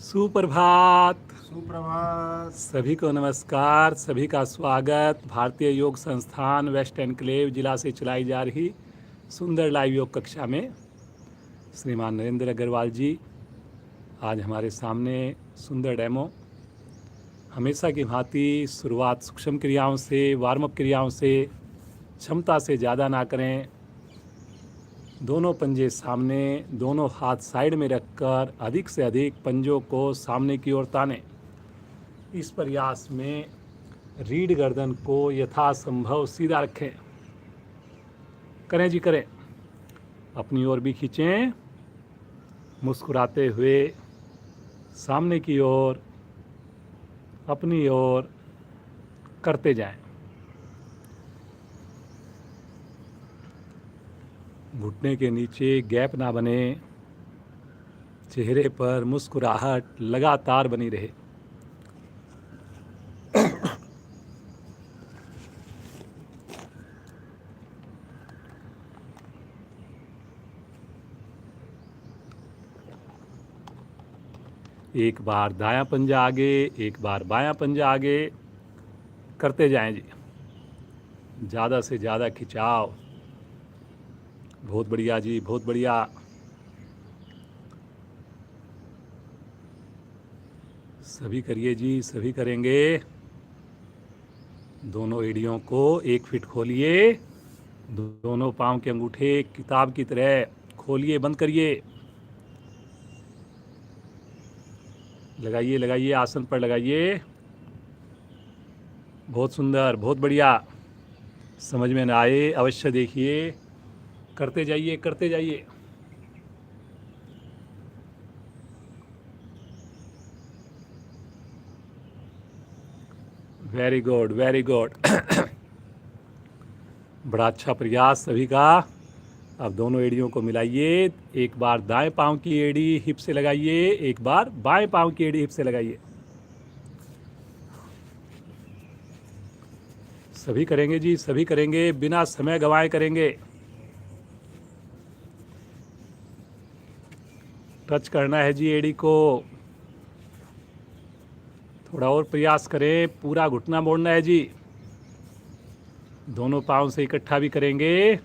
सुप्रभात। सुप्रभात। सभी को नमस्कार, सभी का स्वागत। भारतीय योग संस्थान वेस्ट एनक्लेव जिला से चलाई जा रही सुंदर लाइव योग कक्षा में श्रीमान नरेंद्र अग्रवाल जी आज हमारे सामने सुंदर डेमो। हमेशा की भांति शुरुआत सूक्ष्म क्रियाओं से, वार्म अप क्रियाओं से, क्षमता से ज़्यादा ना करें। दोनों पंजे सामने, दोनों हाथ साइड में रखकर अधिक से अधिक पंजों को सामने की ओर ताने। इस प्रयास में रीढ़ गर्दन को यथासंभव सीधा रखें। करें जी करें, अपनी ओर भी खींचें, मुस्कुराते हुए सामने की ओर, अपनी ओर करते जाएं। घुटने के नीचे गैप ना बने, चेहरे पर मुस्कुराहट लगातार बनी रहे। एक बार दायां पंजा आगे, एक बार बायां पंजा आगे, करते जाएं जी। ज़्यादा से ज़्यादा खिंचाव। बहुत बढ़िया जी, बहुत बढ़िया। सभी करिए जी, सभी करेंगे। दोनों एड़ियों को 1 फीट खोलिए। दोनों पांव के अंगूठे किताब की तरह खोलिए, बंद करिए। लगाइए लगाइए, आसन पर लगाइए। बहुत सुंदर, बहुत बढ़िया। समझ में ना आए अवश्य देखिए, करते जाइए, करते जाइए। Very good, very good. बड़ा अच्छा प्रयास सभी का। अब दोनों एड़ियों को मिलाइए। एक बार दाएं पांव की एड़ी हिप से लगाइए, एक बार बाएं पांव की एड़ी हिप से लगाइए। सभी करेंगे जी, सभी करेंगे, बिना समय गंवाए करेंगे। टच करना है जी एड़ी को। थोड़ा और प्रयास करें, पूरा घुटना मोड़ना है जी। दोनों पांव से इकट्ठा भी करेंगे।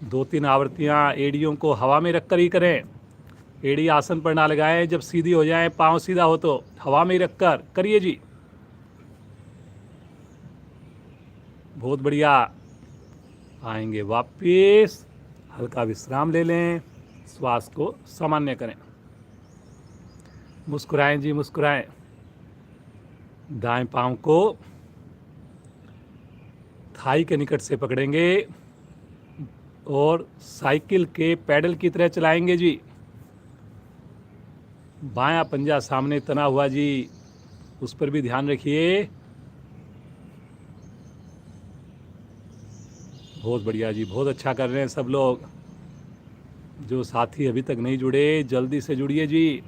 दो तीन आवृत्तियां एड़ियों को हवा में रखकर ही करें। एड़ी आसन पर ना लगाएं। जब सीधी हो जाए, पांव सीधा हो तो हवा में रखकर करिए जी। बहुत बढ़िया। आएंगे वापिस, हल्का विश्राम ले लें, श्वास को सामान्य करें। मुस्कुराएं जी, मुस्कुराएं। दाएं पांव को थाई के निकट से पकड़ेंगे और साइकिल के पैडल की तरह चलाएंगे जी। बायां पंजा सामने तना हुआ जी, उस पर भी ध्यान रखिए। बहुत बढ़िया जी, बहुत अच्छा कर रहे हैं सब लोग। जो साथी अभी तक नहीं जुड़े, जल्दी से जुड़िए जी।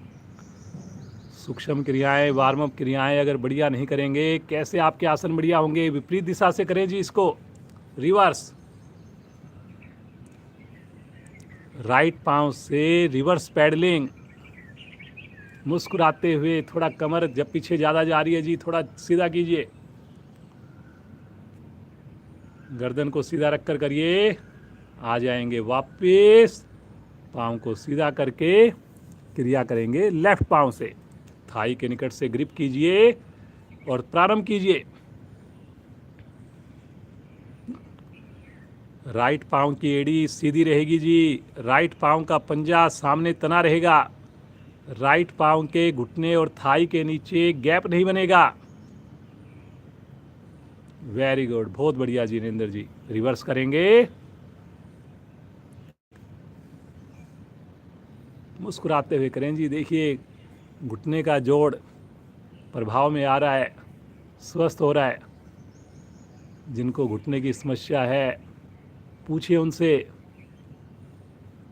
सूक्ष्म क्रियाएं, वार्म अप क्रियाएं अगर बढ़िया नहीं करेंगे, कैसे आपके आसन बढ़िया होंगे। विपरीत दिशा से करें जी इसको, रिवर्स। राइट पांव से रिवर्स पैडलिंग। मुस्कुराते हुए, थोड़ा कमर जब पीछे ज़्यादा जा रही है जी, थोड़ा सीधा कीजिए। गर्दन को सीधा रखकर करिए। आ जाएंगे वापस, पाँव को सीधा करके क्रिया करेंगे लेफ्ट पाँव से। थाई के निकट से ग्रिप कीजिए और प्रारंभ कीजिए। राइट पाँव की एड़ी सीधी रहेगी जी। राइट पाँव का पंजा सामने तना रहेगा। राइट पाँव के घुटने और थाई के नीचे गैप नहीं बनेगा। वेरी गुड, बहुत बढ़िया जी नरेंद्र जी। रिवर्स करेंगे। मुस्कुराते हुए करें जी। देखिए घुटने का जोड़ प्रभाव में आ रहा है, स्वस्थ हो रहा है। जिनको घुटने की समस्या है, पूछिए उनसे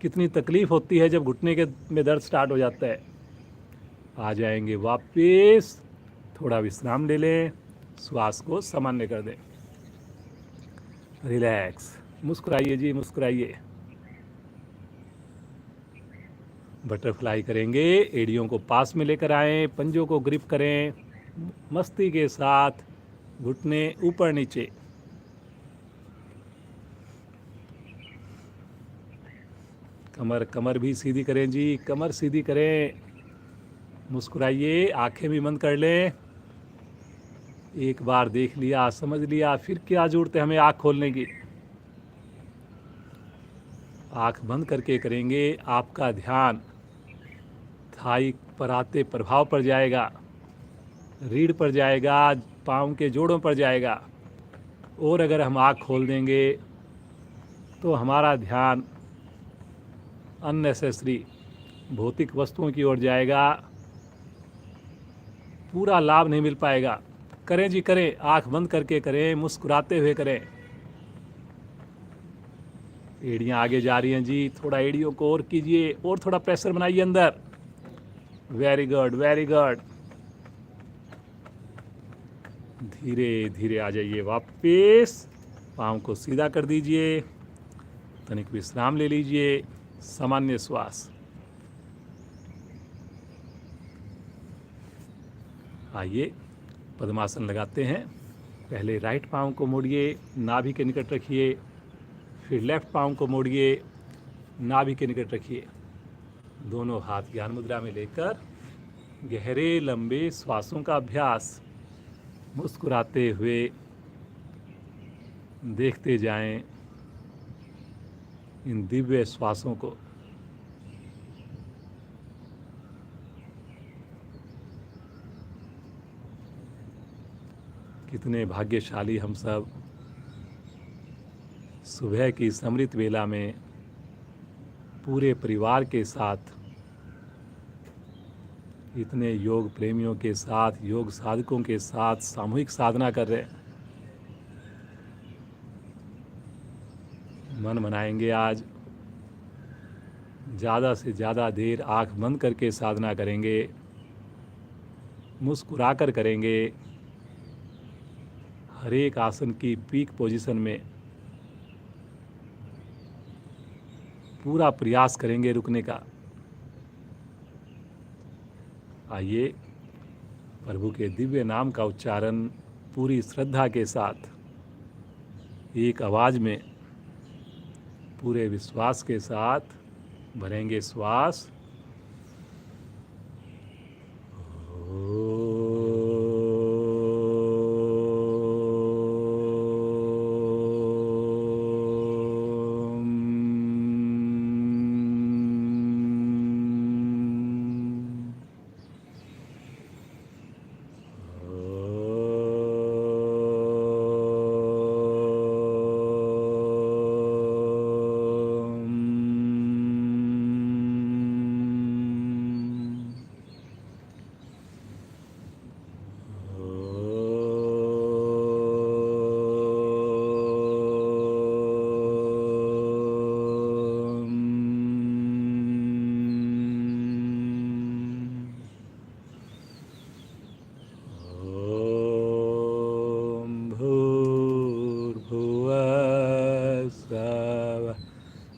कितनी तकलीफ होती है जब घुटने के में दर्द स्टार्ट हो जाता है। आ जाएंगे वापस, थोड़ा विश्राम ले लें, श्वास को सामान्य कर दें। रिलैक्स। मुस्कुराइए जी, मुस्कुराइए। बटरफ्लाई करेंगे, एड़ियों को पास में लेकर आएं, पंजों को ग्रिप करें, मस्ती के साथ घुटने ऊपर नीचे। कमर भी सीधी करें जी, कमर सीधी करें। मुस्कुराइए, आंखें भी बंद कर लें। एक बार देख लिया, समझ लिया, फिर क्या जरूरत है हमें आँख खोलने की। आँख बंद करके करेंगे, आपका ध्यान थाई पर आते प्रभाव पर जाएगा, रीढ़ पर जाएगा, पाँव के जोड़ों पर जाएगा। और अगर हम आँख खोल देंगे तो हमारा ध्यान अननेसेसरी भौतिक वस्तुओं की ओर जाएगा, पूरा लाभ नहीं मिल पाएगा। करें जी करें, आँख बंद करके करें, मुस्कुराते हुए करें। एड़ियाँ आगे जा रही हैं जी, थोड़ा एड़ियों को और कीजिए, और थोड़ा प्रेशर बनाइए अंदर। Very good, very good. धीरे धीरे आ जाइए वापस, पाँव को सीधा कर दीजिए, तनिक विश्राम ले लीजिए, सामान्य श्वास। आइए पद्मासन लगाते हैं। पहले राइट पाँव को मोड़िए, नाभि के निकट रखिए, फिर लेफ्ट पाँव को मोड़िए, नाभि के निकट रखिए। दोनों हाथ ज्ञान मुद्रा में लेकर गहरे लंबे श्वासों का अभ्यास। मुस्कुराते हुए देखते जाएं इन दिव्य श्वासों को। कितने भाग्यशाली हम सब, सुबह की समृत वेला में पूरे परिवार के साथ, इतने योग प्रेमियों के साथ, योग साधकों के साथ सामूहिक साधना कर रहे हैं। मन मनाएंगे आज, ज़्यादा से ज़्यादा देर आँख बंद करके साधना करेंगे, मुस्कुरा कर करेंगे। हर एक आसन की पीक पोजीशन में पूरा प्रयास करेंगे रुकने का। आइए प्रभु के दिव्य नाम का उच्चारण पूरी श्रद्धा के साथ, एक आवाज़ में, पूरे विश्वास के साथ भरेंगे श्वास।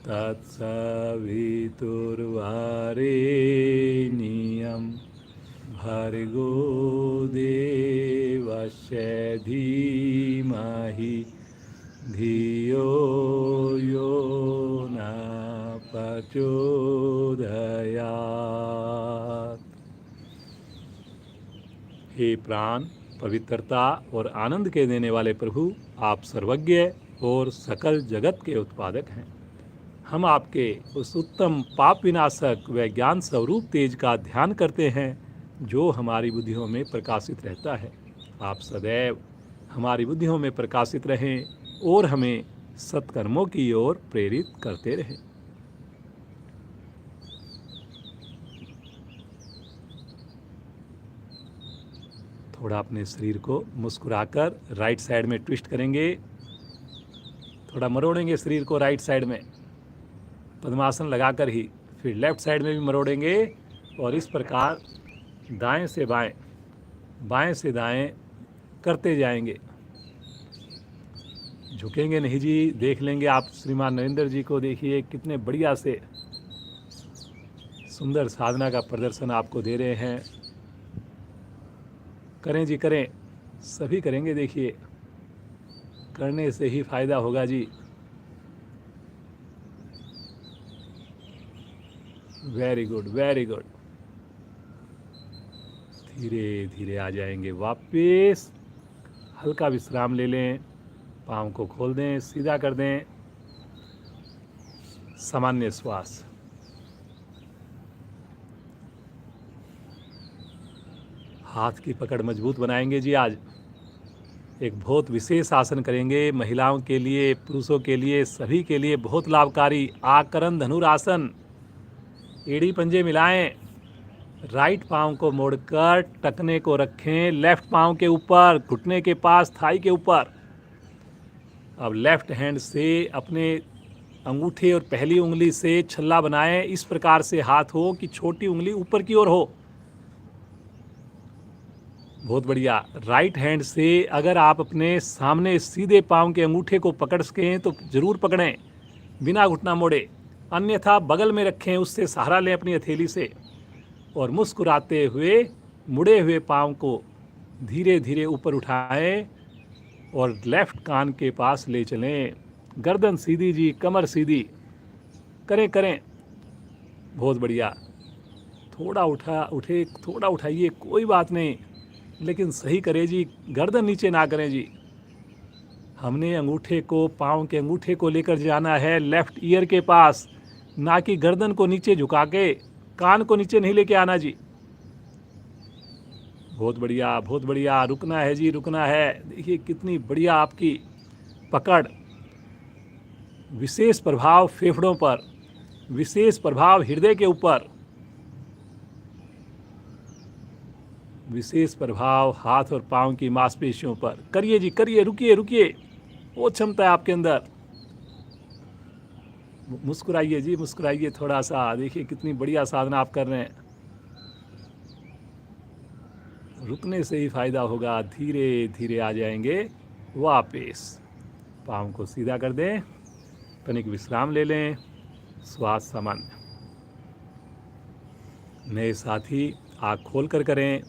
तत्सवितुर्वरेण्यं भर्गो देवस्य धीमहि धियो यो न प्रचोदयात्। हे प्राण, पवित्रता और आनंद के देने वाले प्रभु, आप सर्वज्ञ और सकल जगत के उत्पादक हैं। हम आपके उस उत्तम पाप विनाशक व ज्ञान स्वरूप तेज का ध्यान करते हैं जो हमारी बुद्धियों में प्रकाशित रहता है। आप सदैव हमारी बुद्धियों में प्रकाशित रहें और हमें सत्कर्मों की ओर प्रेरित करते रहें। थोड़ा अपने शरीर को मुस्कुराकर राइट साइड में ट्विस्ट करेंगे, थोड़ा मरोड़ेंगे शरीर को राइट साइड में पद्मासन लगाकर ही, फिर लेफ्ट साइड में भी मरोड़ेंगे और इस प्रकार दाएं से बाएं, बाएं से दाएं करते जाएंगे। झुकेंगे नहीं जी, देख लेंगे आप श्रीमान नरेंद्र जी को। देखिए कितने बढ़िया से सुंदर साधना का प्रदर्शन आपको दे रहे हैं। करें जी करें, सभी करेंगे। देखिए करने से ही फायदा होगा जी। Very good very good. धीरे धीरे आ जाएंगे वापस। हल्का विश्राम ले लें, पाँव को खोल दें, सीधा कर दें। सामान्य श्वास। हाथ की पकड़ मजबूत बनाएंगे जी। आज एक बहुत विशेष आसन करेंगे, महिलाओं के लिए, पुरुषों के लिए, सभी के लिए बहुत लाभकारी। आकरण धनुरासन। एड़ी पंजे मिलाएं, राइट पाँव को मोड़कर टखने को रखें लेफ्ट पाँव के ऊपर, घुटने के पास, थाई के ऊपर। अब लेफ्ट हैंड से अपने अंगूठे और पहली उंगली से छल्ला बनाएं। इस प्रकार से हाथ हो कि छोटी उंगली ऊपर की ओर हो। बहुत बढ़िया। राइट हैंड से अगर आप अपने सामने सीधे पाँव के अंगूठे को पकड़ सकें तो जरूर पकड़ें, बिना घुटना मोड़े। अन्यथा बगल में रखें, उससे सहारा लें अपनी हथेली से, और मुस्कुराते हुए मुड़े हुए पाँव को धीरे धीरे ऊपर उठाएं और लेफ्ट कान के पास ले चलें। गर्दन सीधी जी, कमर सीधी। करें करें, बहुत बढ़िया। थोड़ा थोड़ा उठाइए, कोई बात नहीं, लेकिन सही करें जी। गर्दन नीचे ना करें जी। हमने अंगूठे को, पाँव के अंगूठे को लेकर जाना है लेफ्ट ईयर के पास, ना कि गर्दन को नीचे झुका के। कान को नीचे नहीं लेके आना जी। बहुत बढ़िया बहुत बढ़िया। रुकना है जी, रुकना है। देखिए कितनी बढ़िया आपकी पकड़। विशेष प्रभाव फेफड़ों पर, विशेष प्रभाव हृदय के ऊपर, विशेष प्रभाव हाथ और पाँव की मांसपेशियों पर। करिए जी करिए, रुकिए रुकिए, वो क्षमता है आपके अंदर। मुस्कुराइए जी, मुस्कुराइए थोड़ा सा। देखिए कितनी बढ़िया साधना आप कर रहे हैं। रुकने से ही फायदा होगा। धीरे धीरे आ जाएंगे वापस। पाँव को सीधा कर दें, तनिक विश्राम ले लें, श्वास सामान्य। नए साथी आँख खोल कर करें,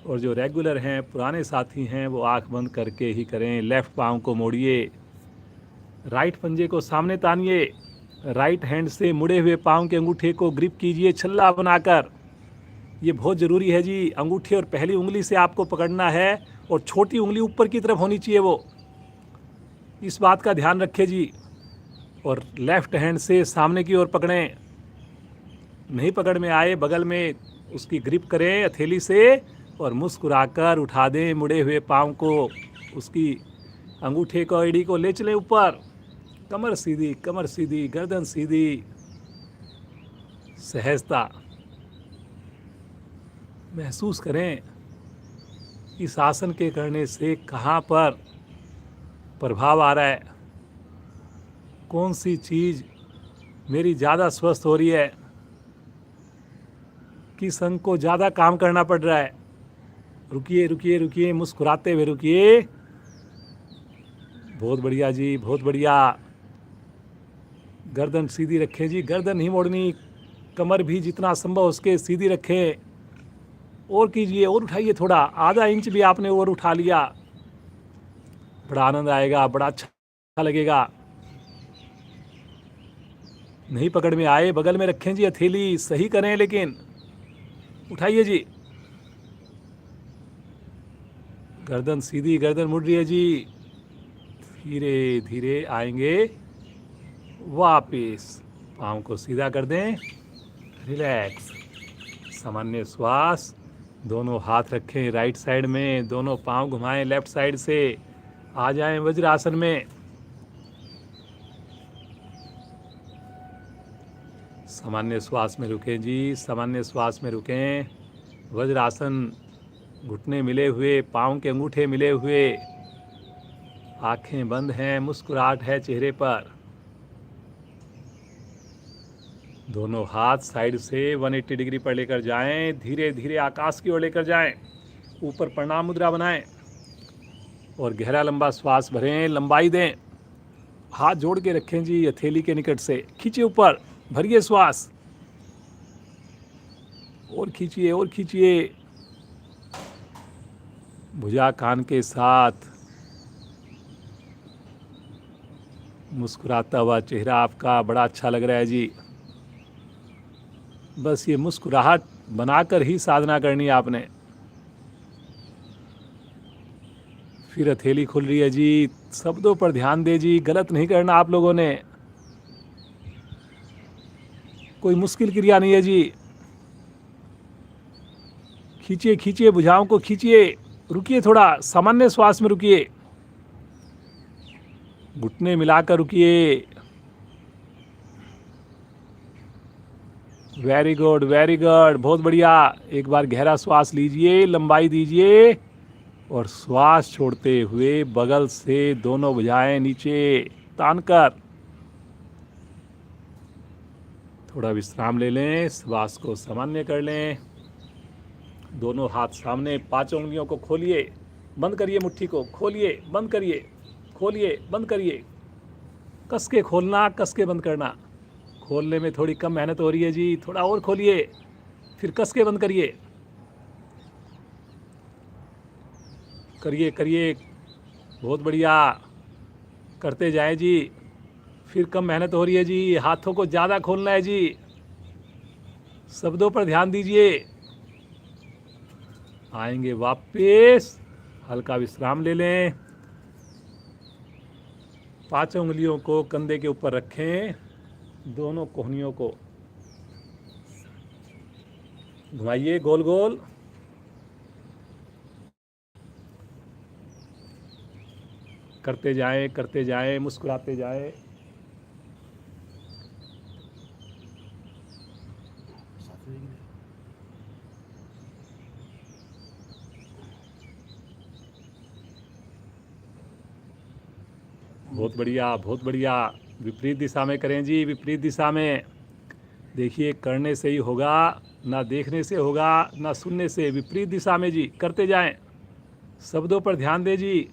और जो रेगुलर हैं, पुराने साथी हैं, वो आँख बंद करके ही करें। लेफ्ट पाँव को मोड़िए, राइट पंजे को सामने तानिए, राइट हैंड से मुड़े हुए पाँव के अंगूठे को ग्रिप कीजिए छल्ला बनाकर। ये बहुत ज़रूरी है जी। अंगूठे और पहली उंगली से आपको पकड़ना है, और छोटी उंगली ऊपर की तरफ होनी चाहिए वो। इस बात का ध्यान रखें जी। और लेफ्ट हैंड से सामने की ओर पकड़ें। नहीं पकड़ में आए, बगल में उसकी ग्रिप करें हथेली से, और मुस्कुराकर उठा दें मुड़े हुए पाँव को। उसकी अंगूठे को, एड़ी को ले चलें ऊपर। कमर सीधी, कमर सीधी, गर्दन सीधी। सहजता महसूस करें। इस आसन के करने से कहाँ पर प्रभाव आ रहा है, कौन सी चीज़ मेरी ज़्यादा स्वस्थ हो रही है, किस अंग को ज़्यादा काम करना पड़ रहा है। रुकिए रुकिए रुकिए, मुस्कुराते हुए रुकिए। बहुत बढ़िया जी, बहुत बढ़िया। गर्दन सीधी रखें जी, गर्दन नहीं मोड़नी। कमर भी जितना संभव उसके सीधी रखें। और कीजिए, और उठाइए थोड़ा, आधा इंच भी आपने और उठा लिया, बड़ा आनंद आएगा, बड़ा अच्छा लगेगा। नहीं पकड़ में आए, बगल में रखें जी हथेली, सही करें, लेकिन उठाइए जी। गर्दन सीधी, गर्दन मुड़ रही है जी। धीरे धीरे आएंगे वापिस। पाँव को सीधा कर दें, रिलैक्स, सामान्य श्वास। दोनों हाथ रखें राइट साइड में, दोनों पाँव घुमाएं लेफ्ट साइड से। आ जाएं वज्रासन में। सामान्य श्वास में रुकें जी, सामान्य श्वास में रुकें। वज्रासन, घुटने मिले हुए, पाँव के अंगूठे मिले हुए, आंखें बंद हैं, मुस्कुराहट है चेहरे पर। दोनों हाथ साइड से 180 डिग्री पर लेकर जाएं, धीरे धीरे आकाश की ओर लेकर जाएं। ऊपर प्रणाम मुद्रा बनाएं और गहरा लंबा श्वास भरें, लंबाई दें। हाथ जोड़ के रखें जी हथेली के निकट से, खींचिए ऊपर, भरिए श्वास, और खींचिए और खींचिए। भुजा कान के साथ, मुस्कुराता हुआ चेहरा आपका बड़ा अच्छा लग रहा है जी। बस ये मुस्कुराहट बनाकर ही साधना करनी है आपने। फिर हथेली खुल रही है जी, शब्दों पर ध्यान दे जी, गलत नहीं करना आप लोगों ने, कोई मुश्किल क्रिया नहीं है जी। खींचिए खींचिए, भुजाओं को खींचिए, रुकिए थोड़ा, सामान्य श्वास में रुकिए, घुटने मिलाकर रुकिए। वेरी गुड वेरी गुड, बहुत बढ़िया। एक बार गहरा श्वास लीजिए, लंबाई दीजिए, और श्वास छोड़ते हुए बगल से दोनों भुजाएं नीचे तानकर थोड़ा विश्राम ले लें, श्वास को सामान्य कर लें। दोनों हाथ सामने, पांचों उंगलियों को खोलिए, बंद करिए, मुट्ठी को खोलिए, बंद करिए, खोलिए, बंद करिए। कस के खोलना, कस के बंद करना। खोलने में थोड़ी कम मेहनत हो रही है जी, थोड़ा और खोलिए, फिर कस के बंद करिए। करिए करिए, बहुत बढ़िया, करते जाए जी। फिर कम मेहनत हो रही है जी, हाथों को ज़्यादा खोलना है जी। शब्दों पर ध्यान दीजिए। आएंगे वापस, हल्का विश्राम ले लें। पांचों उंगलियों को कंधे के ऊपर रखें, दोनों कोहनियों को घुमाइए गोल गोल। करते जाएं, मुस्कुराते जाएं। बहुत बढ़िया बहुत बढ़िया। विपरीत दिशा में करें जी, विपरीत दिशा में। देखिए, करने से ही होगा, ना देखने से होगा, ना सुनने से। विपरीत दिशा में जी, करते जाएं। शब्दों पर ध्यान दें जी,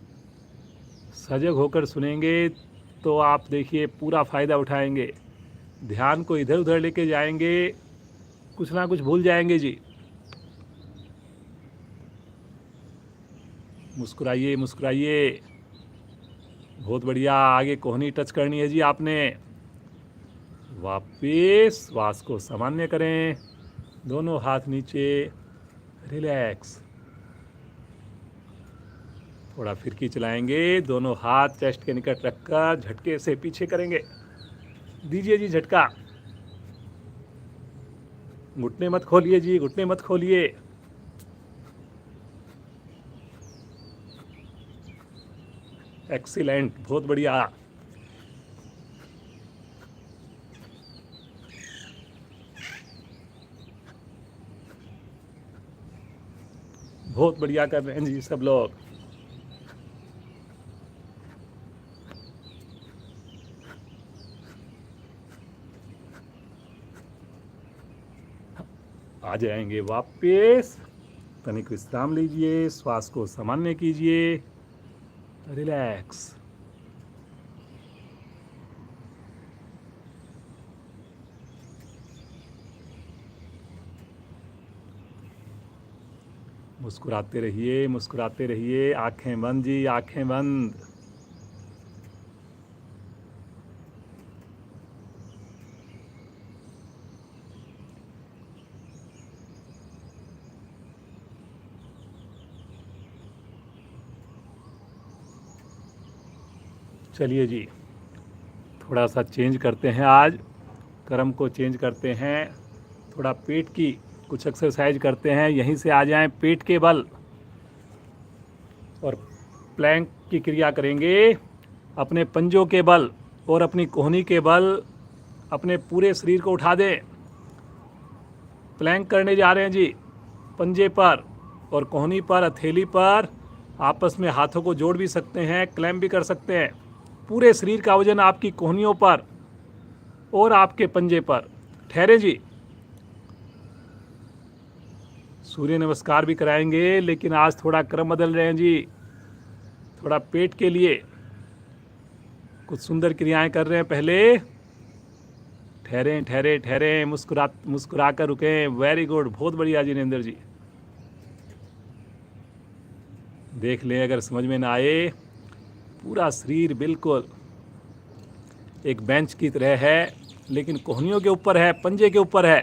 सजग होकर सुनेंगे तो आप देखिए पूरा फ़ायदा उठाएंगे। ध्यान को इधर उधर लेके जाएंगे, कुछ ना कुछ भूल जाएंगे जी। मुस्कुराइए मुस्कुराइए, बहुत बढ़िया। आगे कोहनी टच करनी है जी आपने। वापिस श्वास को सामान्य करें, दोनों हाथ नीचे, रिलैक्स। थोड़ा फिरकी चलाएंगे, दोनों हाथ चेस्ट के निकट रखकर झटके से पीछे करेंगे। दीजिए जी झटका। घुटने मत खोलिए जी, घुटने मत खोलिए। एक्सीलेंट, बहुत बढ़िया। बहुत बढ़िया कर रहे हैं जी सब लोग। आ जाएंगे वापस, तनिक विश्राम लीजिए, श्वास को सामान्य कीजिए, रिलैक्स। मुस्कुराते रहिए मुस्कुराते रहिए, आंखें बंद जी, आंखें बंद। चलिए जी, थोड़ा सा चेंज करते हैं आज, क्रम को चेंज करते हैं। थोड़ा पेट की कुछ एक्सरसाइज करते हैं। यहीं से आ जाएं, पेट के बल, और प्लैंक की क्रिया करेंगे। अपने पंजों के बल और अपनी कोहनी के बल अपने पूरे शरीर को उठा दें। प्लैंक करने जा रहे हैं जी। पंजे पर और कोहनी पर, हथेली पर, आपस में हाथों को जोड़ भी सकते हैं, क्लैम्प भी कर सकते हैं। पूरे शरीर का वजन आपकी कोहनियों पर और आपके पंजे पर। ठहरे जी। सूर्य नमस्कार भी कराएंगे, लेकिन आज थोड़ा क्रम बदल रहे हैं जी। थोड़ा पेट के लिए कुछ सुंदर क्रियाएं कर रहे हैं। पहले ठहरें ठहरें ठहरें, मुस्कुरा कर रुकें। वेरी गुड, बहुत बढ़िया जिनेंद्र जी। देख लें, अगर समझ में ना आए, पूरा शरीर बिल्कुल एक बेंच की तरह है, लेकिन कोहनियों के ऊपर है, पंजे के ऊपर है,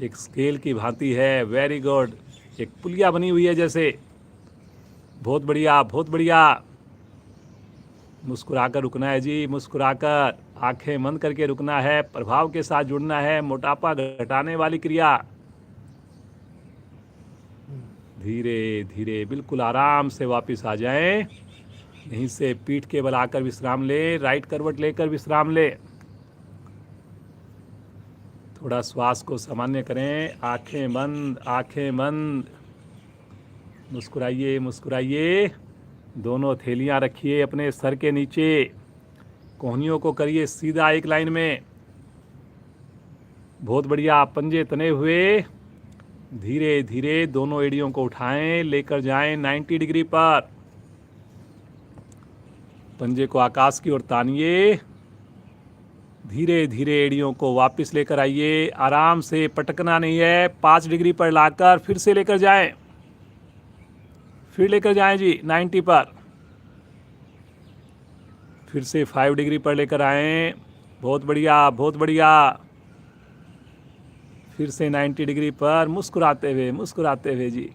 एक स्केल की भांति है। वेरी गुड, एक पुलिया बनी हुई है जैसे। बहुत बढ़िया बहुत बढ़िया। मुस्कुराकर रुकना है जी, मुस्कुराकर, आंखें बंद करके रुकना है, प्रभाव के साथ जुड़ना है, मोटापा घटाने वाली क्रिया। धीरे धीरे बिल्कुल आराम से वापस आ जाएं। यहीं से पीठ के बल आकर विश्राम ले, राइट करवट लेकर विश्राम ले। थोड़ा श्वास को सामान्य करें, आंखें बंद, आंखें बंद। मुस्कुराइए मुस्कुराइए। दोनों थैलियां रखिए अपने सर के नीचे, कोहनियों को करिए सीधा एक लाइन में। बहुत बढ़िया, पंजे तने हुए। धीरे धीरे दोनों एड़ियों को उठाएं, लेकर जाएं 90 डिग्री पर। पंजे को आकाश की ओर तानिए। धीरे धीरे एड़ियों को वापस लेकर आइए, आराम से, पटकना नहीं है। 5 डिग्री पर लाकर फिर से लेकर जाएं, फिर लेकर जाएं जी 90 पर। फिर से 5 डिग्री पर लेकर आएं। बहुत बढ़िया बहुत बढ़िया। फिर से 90 डिग्री पर, मुस्कुराते हुए जी।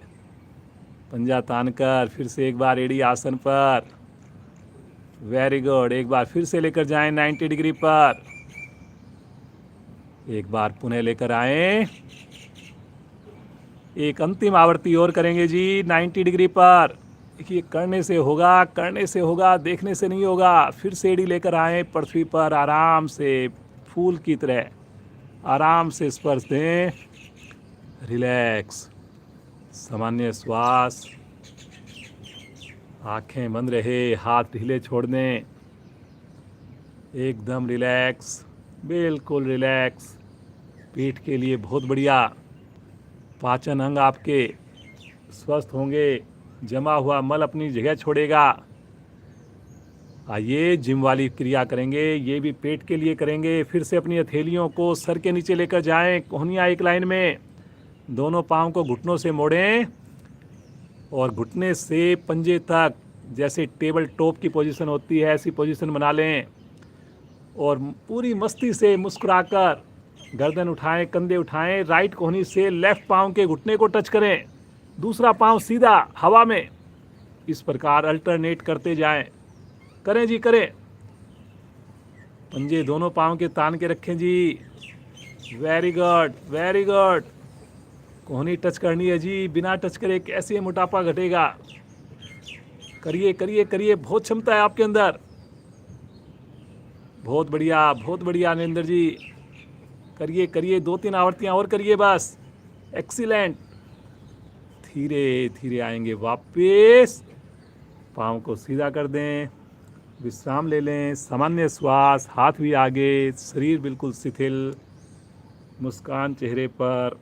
पंजा तान कर फिर से एक बार एड़ी आसन पर। Very good. एक बार फिर से लेकर जाएं 90 डिग्री पर। एक बार पुनः लेकर आएं। एक अंतिम आवृत्ति और करेंगे जी 90 डिग्री पर। देखिए, करने से होगा, करने से होगा, देखने से नहीं होगा। फिर से एड़ी लेकर आएं पृथ्वी पर, आराम से, फूल की तरह आराम से स्पर्श दें। रिलैक्स, सामान्य श्वास, आंखें बंद रहे, हाथ ढीले छोड़ दें। एकदम रिलैक्स, बिल्कुल रिलैक्स। पीठ के लिए बहुत बढ़िया। पाचन अंग आपके स्वस्थ होंगे, जमा हुआ मल अपनी जगह छोड़ेगा। आइए जिम वाली क्रिया करेंगे, ये भी पेट के लिए करेंगे। फिर से अपनी हथेलियों को सर के नीचे लेकर जाएं, कोहनियाँ एक लाइन में। दोनों पाँव को घुटनों से मोड़ें और घुटने से पंजे तक, जैसे टेबल टॉप की पोजीशन होती है, ऐसी पोजीशन बना लें। और पूरी मस्ती से मुस्कुराकर गर्दन उठाएं, कंधे उठाएं। राइट कोहनी से लेफ्ट पाँव के घुटने को टच करें, दूसरा पाँव सीधा हवा में। इस प्रकार अल्टरनेट करते जाएं। करें जी, करें। पंजे दोनों पाँव के तान के रखें जी। Very good very good. कोहनी टच करनी है जी, बिना टच करे कैसे मोटापा घटेगा। करिए करिए करिए, बहुत क्षमता है आपके अंदर। बहुत बढ़िया नरेंद्र जी। करिए करिए, 2-3 आवृत्तियाँ और करिए बस। एक्सीलेंट। धीरे धीरे आएंगे वापस। पाँव को सीधा कर दें, विश्राम ले लें, सामान्य श्वास, हाथ भी आगे, शरीर बिल्कुल शिथिल, मुस्कान चेहरे पर।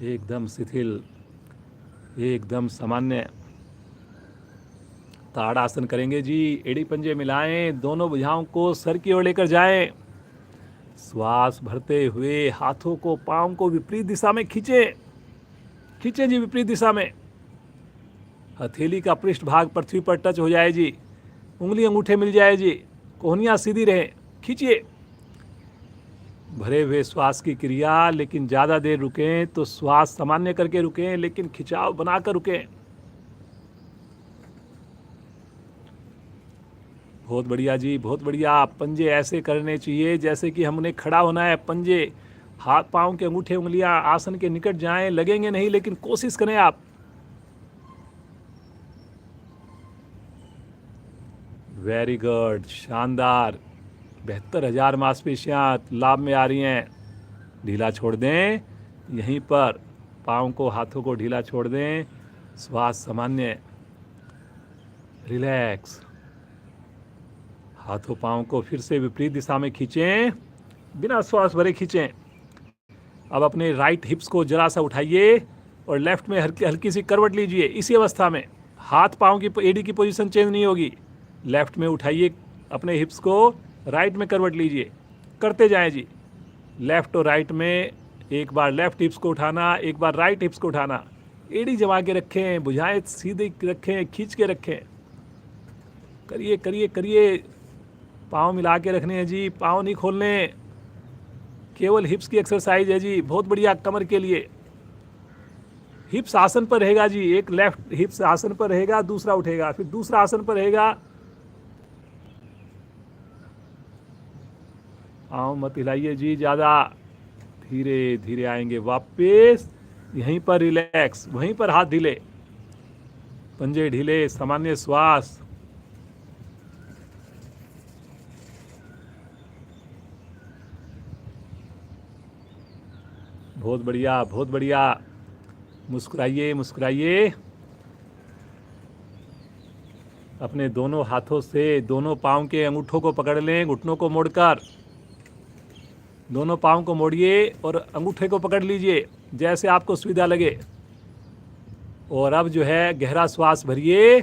एकदम शिथिल, एकदम सामान्य। ताड़ासन करेंगे जी। एड़ी पंजे मिलाएं, दोनों भुजाओं को सर की ओर लेकर जाएं। श्वास भरते हुए हाथों को, पाँव को विपरीत दिशा में खींचें, खींचें जी विपरीत दिशा में। हथेली का पृष्ठ भाग पृथ्वी पर टच हो जाए जी, उंगली अंगूठे मिल जाए जी, कोहनियाँ सीधी रहें। खींचिए। भरे हुए श्वास की क्रिया, लेकिन ज़्यादा देर रुकें तो श्वास सामान्य करके रुकें, लेकिन खिंचाव बनाकर रुकें। बहुत बढ़िया जी, बहुत बढ़िया। पंजे ऐसे करने चाहिए जैसे कि हमने खड़ा होना है। पंजे, हाथ पाँव के अंगूठे उंगलियां आसन के निकट जाएं, लगेंगे नहीं, लेकिन कोशिश करें आप। वेरी गुड, शानदार। 72,000 मांसपेशियां लाभ में आ रही हैं। ढीला छोड़ दें, यहीं पर पाँव को, हाथों को ढीला छोड़ दें। श्वास सामान्य, रिलैक्स। हाथों पाँव को फिर से विपरीत दिशा में खींचें, बिना श्वास भरे खींचें। अब अपने राइट हिप्स को जरा सा उठाइए, और लेफ्ट में हल्की हल्की सी करवट लीजिए। इसी अवस्था में हाथ पाँव की एडी की पोजीशन चेंज नहीं होगी। लेफ्ट में उठाइए अपने हिप्स को, राइट में करवट लीजिए, करते जाएं जी। लेफ्ट और राइट में एक बार लेफ्ट हिप्स को उठाना, एक बार राइट हिप्स को उठाना। एड़ी जमा के रखें, भुजाएं सीधे रखें, खींच के रखें। करिए करिए करिए। पाँव मिला के रखने हैं जी, पाँव नहीं खोलने। केवल हिप्स की एक्सरसाइज है जी, बहुत बढ़िया कमर के लिए। हिप्स आसन पर रहेगा जी, एक लेफ्ट हिप्स आसन पर रहेगा, दूसरा उठेगा, फिर दूसरा आसन पर रहेगा। पाँव मत हिलाइए जी ज़्यादा, धीरे धीरे आएंगे वापस। यहीं पर रिलैक्स, वहीं पर हाथ ढीले, पंजे ढीले, सामान्य श्वास। बहुत बढ़िया बहुत बढ़िया। मुस्कुराइए मुस्कुराइए। अपने दोनों हाथों से दोनों पाँव के अंगूठों को पकड़ लें, घुटनों को मोड़कर। दोनों पाँव को मोड़िए और अंगूठे को पकड़ लीजिए जैसे आपको सुविधा लगे। और अब जो है गहरा श्वास भरिए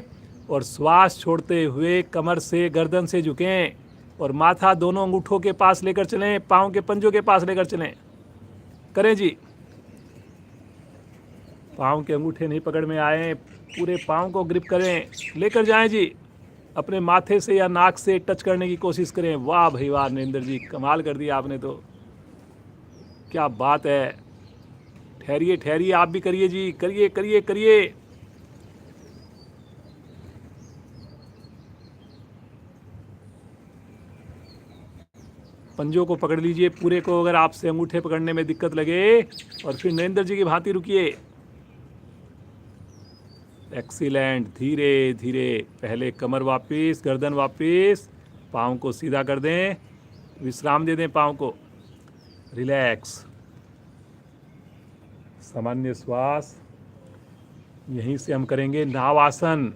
और श्वास छोड़ते हुए कमर से गर्दन से झुकें और माथा दोनों अंगूठों के पास लेकर चलें, पाँव के पंजों के पास लेकर चलें। करें जी। पाँव के अंगूठे नहीं पकड़ में आए, पूरे पाँव को ग्रिप करें, लेकर जाएं जी। अपने माथे से या नाक से टच करने की कोशिश करें। वाह भाई वाह नरेंद्र जी, कमाल कर दिया आपने तो, क्या बात है। ठहरिए ठहरिए, आप भी करिए जी, करिए करिए करिए। पंजों को पकड़ लीजिए पूरे को, अगर आपसे अंगूठे पकड़ने में दिक्कत लगे। और फिर नरेंद्र जी की भांति रुकिए। एक्सीलेंट। धीरे धीरे, पहले कमर वापिस, गर्दन वापिस, पाँव को सीधा कर दें, विश्राम दे दें पाँव को। रिलैक्स, सामान्य श्वास। यहीं से हम करेंगे नाव आसन।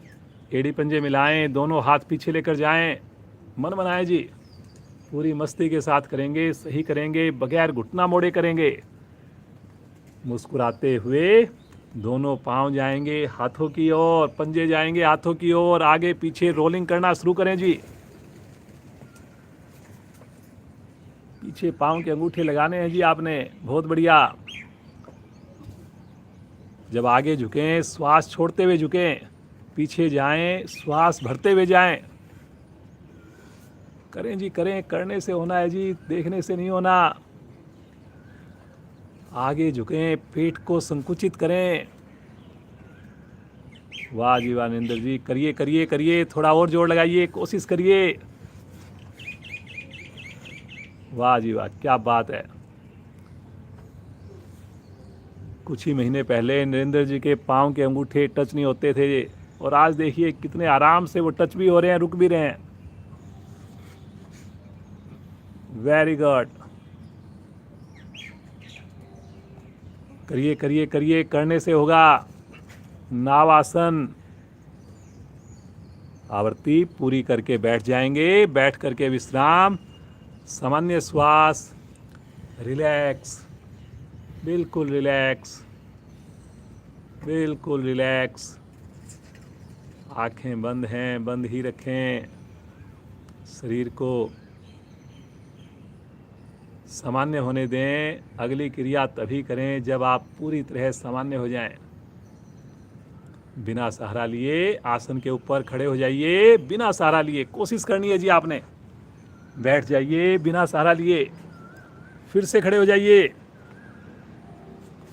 एड़ी पंजे मिलाएं, दोनों हाथ पीछे लेकर जाएं, मन बनाएं जी। पूरी मस्ती के साथ करेंगे, सही करेंगे, बगैर घुटना मोड़े करेंगे। मुस्कुराते हुए दोनों पांव जाएंगे हाथों की ओर, पंजे जाएंगे हाथों की ओर, आगे पीछे रोलिंग करना शुरू करें जी। पीछे पांव के अंगूठे लगाने हैं जी आपने, बहुत बढ़िया। जब आगे झुकें, श्वास छोड़ते हुए झुकें, पीछे जाएं, श्वास भरते हुए जाएं। करें जी करें, करने से होना है जी, देखने से नहीं होना। आगे झुकें, पेट को संकुचित करें। वाह जी वाह नरेंद्र जी, करिए करिए करिए, थोड़ा और जोर लगाइए, कोशिश करिए। वाह जी वाह, क्या बात है। कुछ ही महीने पहले नरेंद्र जी के पाँव के अंगूठे टच नहीं होते थे, और आज देखिए कितने आराम से वो टच भी हो रहे हैं, रुक भी रहे हैं। Very good. करिए करिए करिए, करने से होगा। नाव आसन। आवृत्ति पूरी करके बैठ जाएंगे, बैठ करके विश्राम, सामान्य श्वास, रिलैक्स, बिल्कुल रिलैक्स, बिल्कुल रिलैक्स। आंखें बंद हैं, बंद ही रखें। शरीर को सामान्य होने दें। अगली क्रिया तभी करें जब आप पूरी तरह सामान्य हो जाएं। बिना सहारा लिए आसन के ऊपर खड़े हो जाइए, बिना सहारा लिए कोशिश करनी है जी आपने। बैठ जाइए बिना सहारा लिए, फिर से खड़े हो जाइए,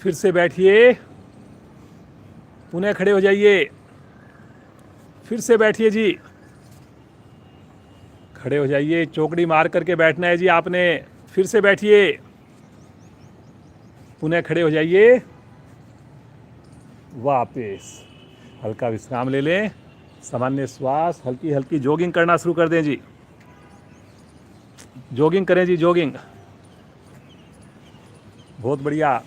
फिर से बैठिए, पुनः खड़े हो जाइए, फिर से बैठिए जी, खड़े हो जाइए, चौकड़ी मार करके बैठना है जी आपने, फिर से बैठिए, पुनः खड़े हो जाइए, वापस हल्का विश्राम ले लें, सामान्य श्वास, हल्की हल्की जॉगिंग करना शुरू कर दें जी। जॉगिंग करें जी, जॉगिंग, बहुत बढ़िया।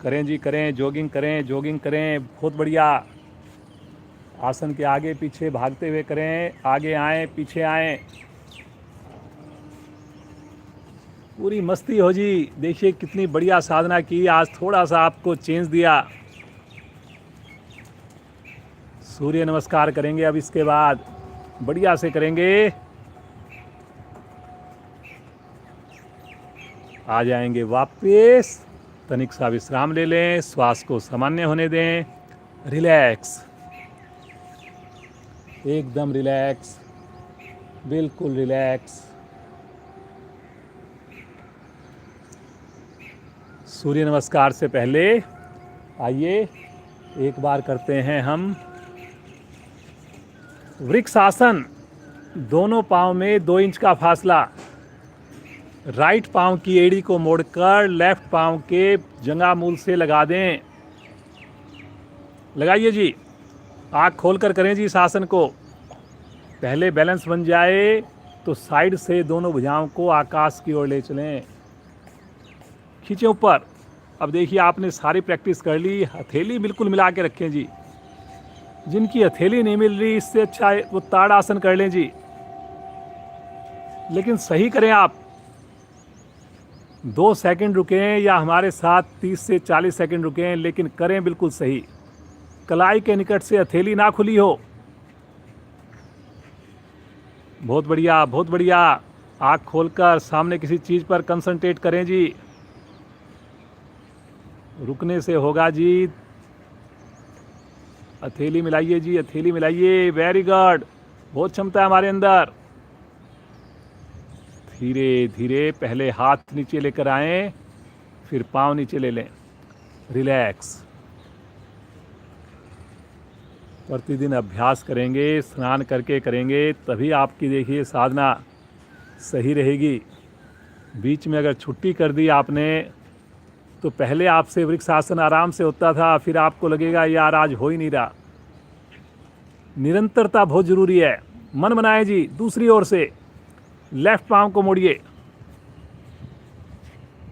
करें जी करें, जॉगिंग करें, जॉगिंग करें, बहुत बढ़िया। आसन के आगे पीछे भागते हुए करें, आगे आएं, पीछे आएं। पूरी मस्ती हो जी। देखिए कितनी बढ़िया साधना की, आज थोड़ा सा आपको चेंज दिया। सूर्य नमस्कार करेंगे अब इसके बाद, बढ़िया से करेंगे। आ जाएंगे वापस, तनिक सा विश्राम ले लें, श्वास को सामान्य होने दें। रिलैक्स, एकदम रिलैक्स, बिल्कुल रिलैक्स। सूर्य नमस्कार से पहले आइए एक बार करते हैं हम वृक्षासन। दोनों पांव में 2 इंच का फासला, राइट पांव की एड़ी को मोड़कर लेफ्ट पांव के जंघा मूल से लगा दें। लगाइए जी, आँख खोलकर करें जी इस आसन को। पहले बैलेंस बन जाए तो साइड से दोनों भुजाओं को आकाश की ओर ले चलें, खींचें ऊपर। अब देखिए आपने सारी प्रैक्टिस कर ली, हथेली बिल्कुल मिला के रखें जी। जिनकी हथेली नहीं मिल रही, इससे अच्छा है वो ताड़ासन कर लें जी, लेकिन सही करें आप। 2 सेकंड रुकें या हमारे साथ 30 से 40 सेकंड रुकें, लेकिन करें बिल्कुल सही। कलाई के निकट से हथेली ना खुली हो। बहुत बढ़िया, बहुत बढ़िया। आँख खोलकर सामने किसी चीज़ पर कंसंट्रेट करें जी। रुकने से होगा जी। हथेली मिलाइए जी, हथेली मिलाइए। वेरी गुड, बहुत क्षमता है हमारे अंदर। धीरे धीरे पहले हाथ नीचे लेकर आएं, फिर पांव नीचे ले लें। रिलैक्स। प्रतिदिन अभ्यास करेंगे, स्नान करके करेंगे, तभी आपकी देखिए साधना सही रहेगी। बीच में अगर छुट्टी कर दी आपने तो पहले आपसे वृक्षासन आराम से होता था, फिर आपको लगेगा यार आज हो ही नहीं रहा। निरंतरता बहुत जरूरी है। मन बनाए जी। दूसरी ओर से लेफ्ट पांव को मोड़िए,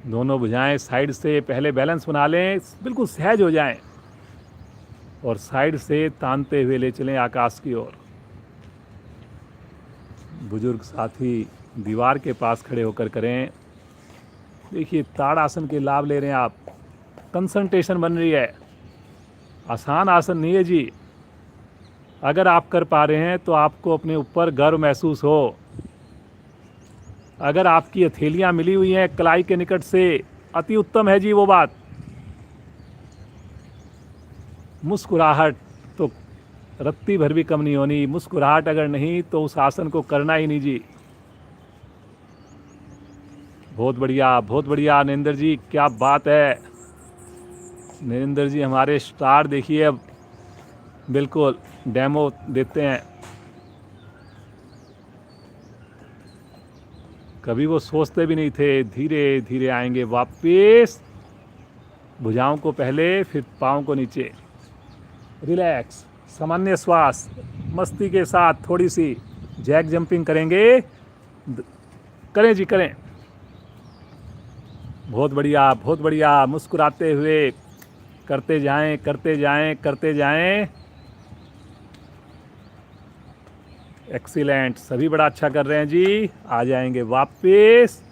दोनों भुजाएं साइड से पहले बैलेंस बना लें, बिल्कुल सहज हो जाएं, और साइड से तानते हुए ले चलें आकाश की ओर। बुजुर्ग साथी दीवार के पास खड़े होकर करें। देखिए ताड़ासन के लाभ ले रहे हैं आप, कंसंट्रेशन बन रही है। आसान आसन नहीं है जी। अगर आप कर पा रहे हैं तो आपको अपने ऊपर गर्व महसूस हो। अगर आपकी हथेलियां मिली हुई हैं कलाई के निकट से, अति उत्तम है जी वो बात। मुस्कुराहट तो रत्ती भर भी कम नहीं होनी। मुस्कुराहट अगर नहीं तो उस आसन को करना ही नहीं जी। बहुत बढ़िया, बहुत बढ़िया नरेंद्र जी, क्या बात है। नरेंद्र जी हमारे स्टार देखिए, अब बिल्कुल डेमो देते हैं। कभी वो सोचते भी नहीं थे। धीरे धीरे आएंगे वापस, भुजाओं को पहले, फिर पाँव को नीचे। रिलैक्स, सामान्य श्वास, मस्ती के साथ थोड़ी सी जैक जंपिंग करेंगे। करें जी, करें। बहुत बढ़िया, बहुत बढ़िया। मुस्कुराते हुए करते जाएं, करते जाएं, करते जाएं। एक्सीलेंट, सभी बड़ा अच्छा कर रहे हैं जी। आ जाएंगे वापस,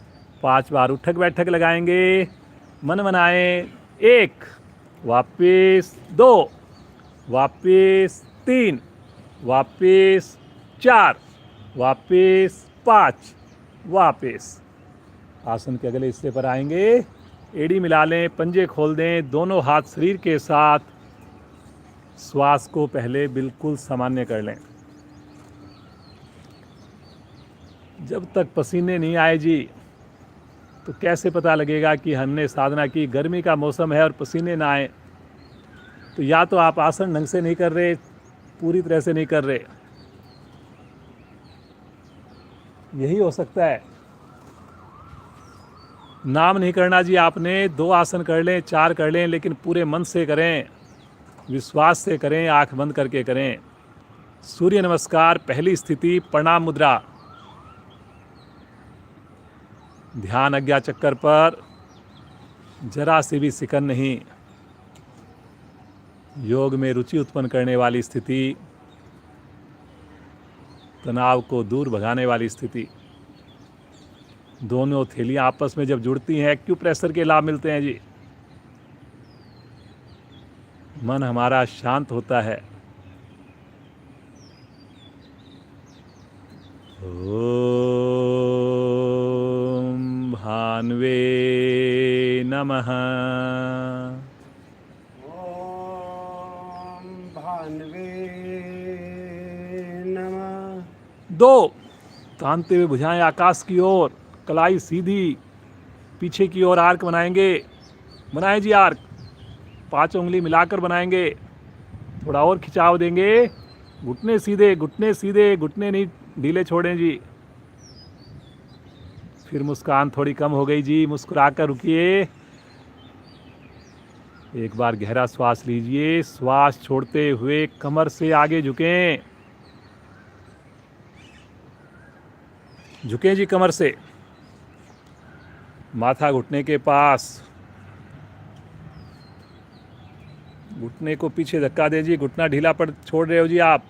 5 बार उठक बैठक लगाएंगे। मन बनाएं। 1, वापस 2, वापस 3, वापस 4, वापस 5, वापस। आसन के अगले हिस्से पर आएंगे। एड़ी मिला लें, पंजे खोल दें, दोनों हाथ शरीर के साथ। श्वास को पहले बिल्कुल सामान्य कर लें। जब तक पसीने नहीं आए जी तो कैसे पता लगेगा कि हमने साधना की। गर्मी का मौसम है और पसीने ना आए तो या तो आप आसन ढंग से नहीं कर रहे, पूरी तरह से नहीं कर रहे, यही हो सकता है। नाम नहीं करना जी आपने। 2 आसन कर लें, 4 कर लें, लेकिन पूरे मन से करें, विश्वास से करें, आंख बंद करके करें। सूर्य नमस्कार, पहली स्थिति प्रणाम मुद्रा। ध्यान आज्ञा चक्कर पर, जरा सी भी सिकन नहीं। योग में रुचि उत्पन्न करने वाली स्थिति, तनाव को दूर भगाने वाली स्थिति। दोनों थैलियां आपस में जब जुड़ती हैं एक्यूप्रेशर के लाभ मिलते हैं जी। मन हमारा शांत होता है। ओम भान्वे नमः। ओम भान्वे नमः। दो तानते हुए भुजाएं आकाश की ओर, कलाई सीधी, पीछे की ओर आर्क बनाएंगे। बनाए जी आर्क, 5 उंगली मिलाकर बनाएंगे। थोड़ा और खिंचाव देंगे। घुटने सीधे, घुटने सीधे, घुटने नहीं ढीले छोड़ें जी। फिर मुस्कान थोड़ी कम हो गई जी, मुस्कुराकर रुकिए। एक बार गहरा श्वास लीजिए। श्वास छोड़ते हुए कमर से आगे झुकें। झुकें जी कमर से, माथा घुटने के पास। घुटने को पीछे धक्का दें जी। घुटना ढीला पड़ छोड़ रहे हो जी आप।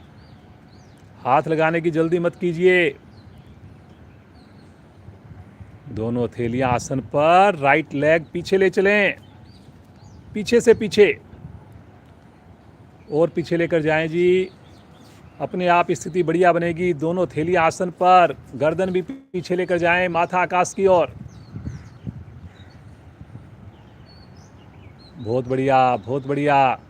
हाथ लगाने की जल्दी मत कीजिए। दोनों थैलियां आसन पर, राइट लेग पीछे ले चलें, पीछे से पीछे और पीछे लेकर जाएं जी। अपने आप स्थिति बढ़िया बनेगी। दोनों थैलियां आसन पर, गर्दन भी पीछे लेकर जाएं, माथा आकाश की ओर। बहुत बढ़िया, बहुत बढ़िया।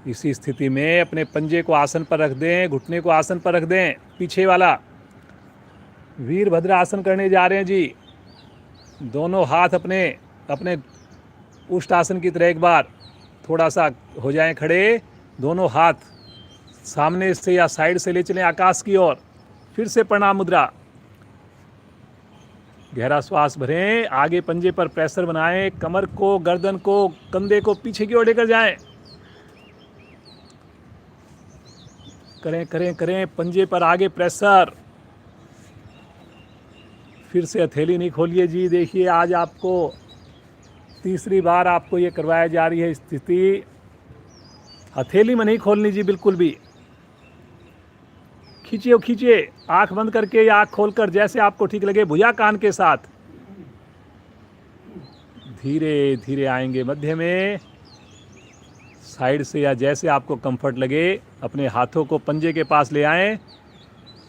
इसी स्थिति में अपने पंजे को आसन पर रख दें, घुटने को आसन पर रख दें, पीछे वाला। वीरभद्र आसन करने जा रहे हैं जी। दोनों हाथ अपने अपने उष्ट आसन की तरह एक बार थोड़ा सा हो जाएं खड़े। दोनों हाथ सामने से या साइड से ले चलें आकाश की ओर। फिर से प्रणाम मुद्रा। गहरा श्वास भरें। आगे पंजे पर प्रेशर बनाएं। कमर को, गर्दन को, कंधे को पीछे की ओर लेकर जाएं। करें करें करें, पंजे पर आगे प्रेशर। फिर से हथेली नहीं खोलिए जी। देखिए आज आपको तीसरी बार आपको ये करवाया जा रही है स्थिति। हथेली में नहीं खोलनी जी बिल्कुल भी। खींचिए खींचिए, आंख बंद करके या आंख खोलकर, जैसे आपको ठीक लगे। भुजा कान के साथ धीरे धीरे आएंगे मध्य में, साइड से या जैसे आपको कंफर्ट लगे। अपने हाथों को पंजे के पास ले आएं।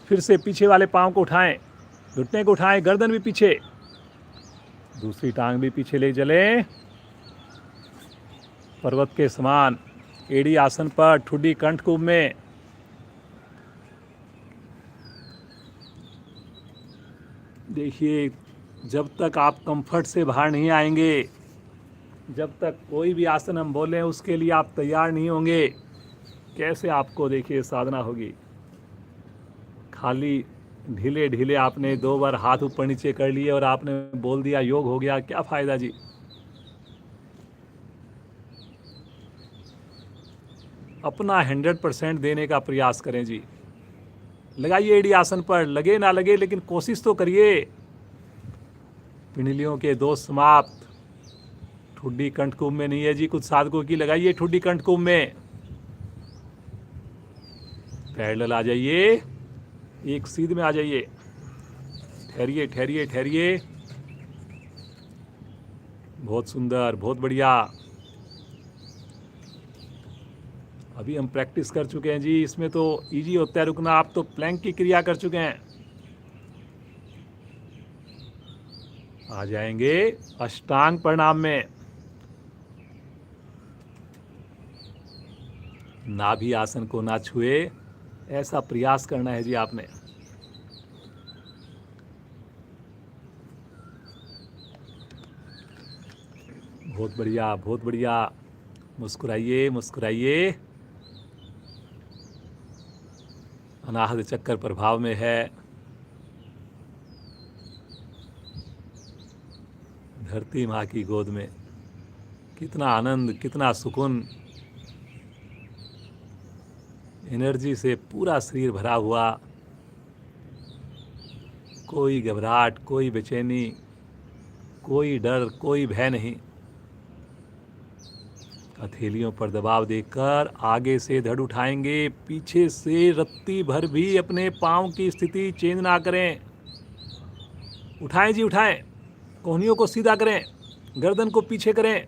फिर से पीछे वाले पांव को उठाएं, घुटने को उठाएं, गर्दन भी पीछे, दूसरी टांग भी पीछे ले चलें। पर्वत के समान एड़ी आसन पर, ठुड्डी कंठ कुंभ में। देखिए जब तक आप कंफर्ट से बाहर नहीं आएंगे, जब तक कोई भी आसन हम बोलें उसके लिए आप तैयार नहीं होंगे, कैसे आपको देखिए साधना होगी। खाली ढीले ढीले आपने 2 बार हाथ ऊपर नीचे कर लिए और आपने बोल दिया योग हो गया, क्या फायदा जी। अपना 100% देने का प्रयास करें जी। लगाइए एडी आसन पर, लगे ना लगे लेकिन कोशिश तो करिए। पिंडलियों के दोष समाप्त। ठुड्डी कंठ कुंभ में नहीं है जी, कुछ साधकों की। लगाइए ठुड्डी कंठ कुंभ में। पैरेलल आ जाइए, एक सीध में आ जाइए। ठहरिए ठहरिए ठहरिए। बहुत सुंदर, बहुत बढ़िया। अभी हम प्रैक्टिस कर चुके हैं जी, इसमें तो इजी होता है रुकना। आप तो प्लैंक की क्रिया कर चुके हैं। आ जाएंगे अष्टांग प्रणाम में। नाभि आसन को ना छुए, ऐसा प्रयास करना है जी आपने। बहुत बढ़िया, बहुत बढ़िया। मुस्कुराइए मुस्कुराइए। अनाहत चक्कर प्रभाव में है। धरती माँ की गोद में कितना आनंद, कितना सुकून। एनर्जी से पूरा शरीर भरा हुआ। कोई घबराहट, कोई बेचैनी, कोई डर, कोई भय नहीं। हथेलियों पर दबाव देकर आगे से धड़ उठाएंगे, पीछे से रत्ती भर भी अपने पांव की स्थिति चेंज ना करें। उठाएं जी, उठाएं। कोहनियों को सीधा करें, गर्दन को पीछे करें,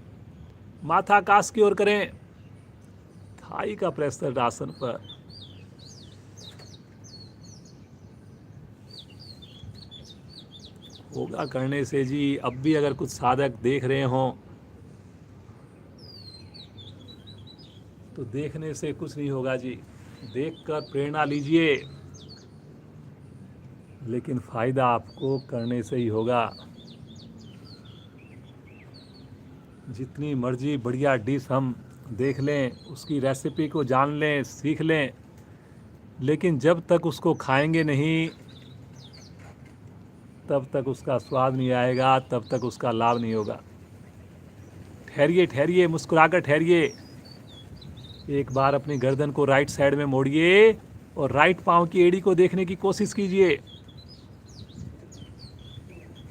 माथा आकाश की ओर करें। थाई का प्रेशर आसन पर। योगा करने से जी अब भी अगर कुछ साधक देख रहे हों तो देखने से कुछ नहीं होगा जी, देखकर प्रेरणा लीजिए, लेकिन फायदा आपको करने से ही होगा। जितनी मर्जी बढ़िया डिश हम देख लें, उसकी रेसिपी को जान लें, सीख लें, लेकिन जब तक उसको खाएंगे नहीं तब तक उसका स्वाद नहीं आएगा, तब तक उसका लाभ नहीं होगा। ठहरिए, ठहरिए, मुस्कुराकर ठहरिए। एक बार अपनी गर्दन को राइट साइड में मोड़िए और राइट पांव की एड़ी को देखने की कोशिश कीजिए।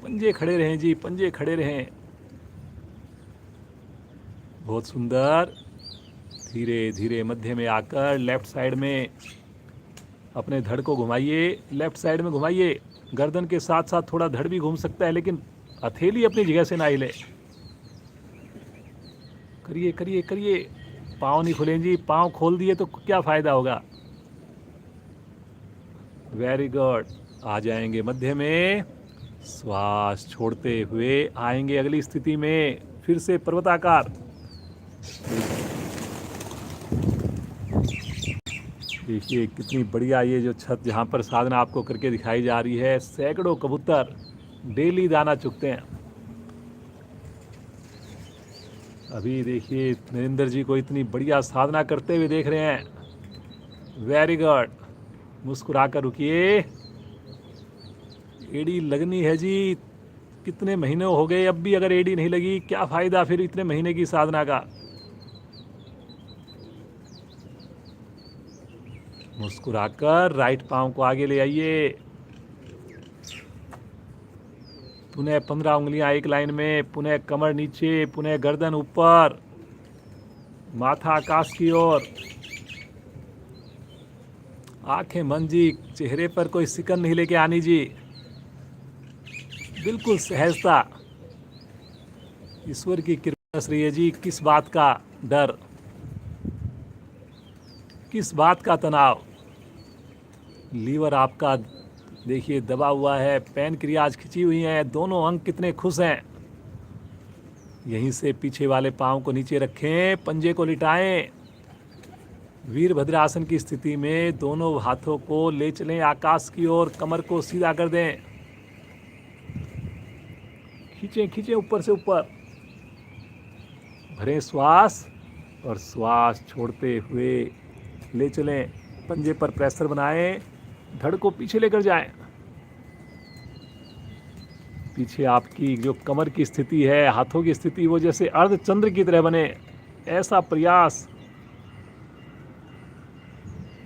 पंजे खड़े रहें जी, पंजे खड़े रहें। बहुत सुंदर। धीरे धीरे मध्य में आकर लेफ्ट साइड में अपने धड़ को घुमाइए, लेफ्ट साइड में घुमाइए। गर्दन के साथ साथ थोड़ा धड़ भी घूम सकता है, लेकिन हथेली अपनी जगह से ना हिले। करिए, करिए, करिए। पाँव नहीं खुलें जी, पाँव खोल दिए तो क्या फ़ायदा होगा। Very good. आ जाएंगे मध्य में, श्वास छोड़ते हुए आएंगे अगली स्थिति में, फिर से पर्वताकार। देखिए कितनी बढ़िया ये जो छत जहाँ पर साधना आपको करके दिखाई जा रही है। सैकड़ों कबूतर डेली दाना चुगते हैं। अभी देखिए नरेंद्र जी को इतनी बढ़िया साधना करते हुए देख रहे हैं। Very good. मुस्कुरा कर रुकिए। एड़ी लगनी है जी। कितने महीने हो गए, अब भी अगर एड़ी नहीं लगी क्या फ़ायदा फिर इतने महीने की साधना का। मुस्कुराकर राइट पांव को आगे ले आइए। पुनः 15 उंगलियां एक लाइन में, पुनः कमर नीचे, पुनः गर्दन ऊपर, माथा आकाश की ओर। आंखें मन जी, चेहरे पर कोई सिकन नहीं लेके आनी जी, बिल्कुल सहजता। ईश्वर की कृपा से रही है जी। किस बात का डर, किस बात का तनाव। लीवर आपका देखिए दबा हुआ है, पैनक्रियाज खिंची हुई हैं, दोनों अंग कितने खुश हैं। यहीं से पीछे वाले पांव को नीचे रखें, पंजे को लिटाएं। वीरभद्रासन की स्थिति में दोनों हाथों को ले चलें आकाश की ओर, कमर को सीधा कर दें। खींचें, खींचें ऊपर से ऊपर। भरें श्वास और श्वास छोड़ते हुए ले चलें। पंजे पर प्रेशर बनाएं, धड़ को पीछे लेकर जाएं। पीछे आपकी जो कमर की स्थिति है, हाथों की स्थिति, वो जैसे अर्धचंद्र की तरह बने, ऐसा प्रयास।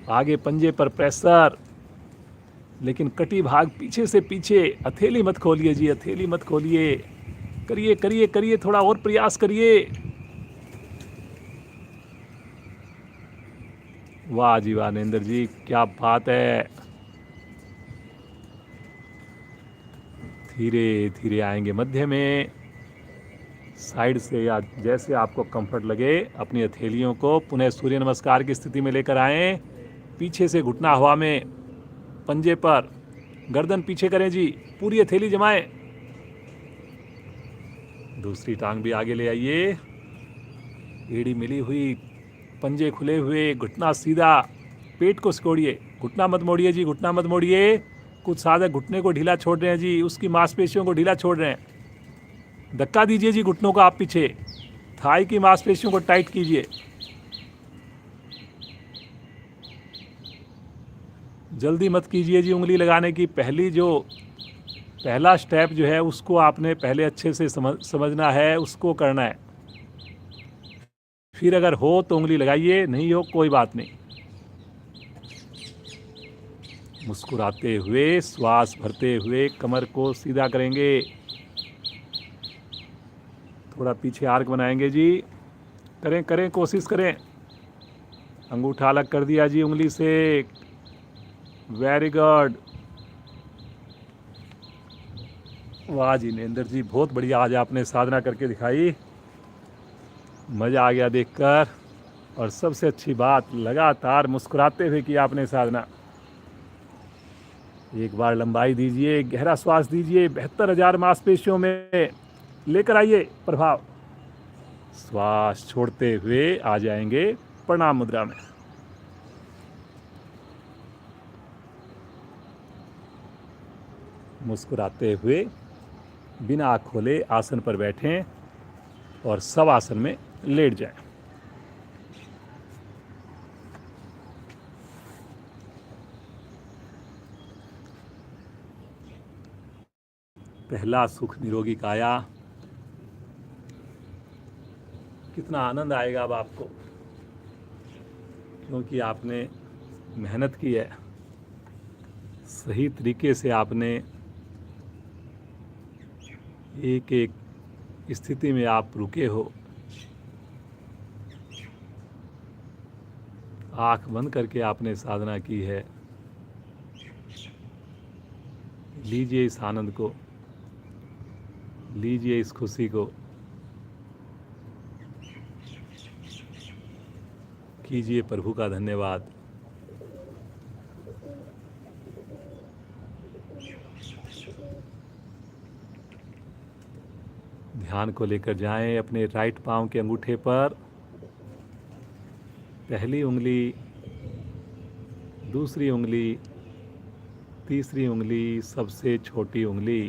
आगे पंजे पर प्रेशर, लेकिन कटी भाग पीछे से पीछे। हथेली मत खोलिए जी, हथेली मत खोलिए। करिए, करिए, करिए, थोड़ा और प्रयास करिए। वाह जी वाह नरेंद्र जी, क्या बात है। धीरे धीरे आएंगे मध्य में, साइड से या जैसे आपको कंफर्ट लगे अपनी हथेलियों को पुनः सूर्य नमस्कार की स्थिति में लेकर आएं। पीछे से घुटना हवा में, पंजे पर, गर्दन पीछे करें जी, पूरी हथेली जमाएं। दूसरी टांग भी आगे ले आइए। एड़ी मिली हुई, पंजे खुले हुए, घुटना सीधा, पेट को सिकोड़िए। घुटना मत मोड़िए जी, घुटना मत मोड़िए। कुछ साधक घुटने को ढीला छोड़ रहे हैं जी, उसकी मांसपेशियों को ढीला छोड़ रहे हैं। धक्का दीजिए जी घुटनों को आप पीछे, थाई की मांसपेशियों को टाइट कीजिए। जल्दी मत कीजिए जी उंगली लगाने की। पहला स्टेप जो है उसको आपने पहले अच्छे से समझना है, उसको करना है। फिर अगर हो तो उंगली लगाइए, नहीं हो कोई बात नहीं। मुस्कुराते हुए, श्वास भरते हुए कमर को सीधा करेंगे। थोड़ा पीछे आर्क बनाएंगे जी। करें करें, कोशिश करें। अंगूठा अलग कर दिया जी उंगली से। Very good. वाह जी नरेंद्र जी, बहुत बढ़िया आज आपने साधना करके दिखाई। मज़ा आ गया देखकर। और सबसे अच्छी बात, लगातार मुस्कुराते हुए किया आपने साधना। एक बार लंबाई दीजिए, गहरा श्वास दीजिए, 72,000 मांसपेशियों में लेकर आइए प्रभाव। श्वास छोड़ते हुए आ जाएंगे प्रणाम मुद्रा में। मुस्कुराते हुए बिना आँख खोले आसन पर बैठें और सब आसन में लेट जाएं। पहला सुख निरोगी काया। कितना आनंद आएगा अब आपको, क्योंकि आपने मेहनत की है। सही तरीके से आपने एक एक स्थिति में आप रुके हो। आँख बंद करके आपने साधना की है। लीजिए इस आनंद को, लीजिए इस खुशी को, कीजिए प्रभु का धन्यवाद। ध्यान को लेकर जाएं अपने राइट पांव के अंगूठे पर। पहली उंगली, दूसरी उंगली, तीसरी उंगली, सबसे छोटी उंगली।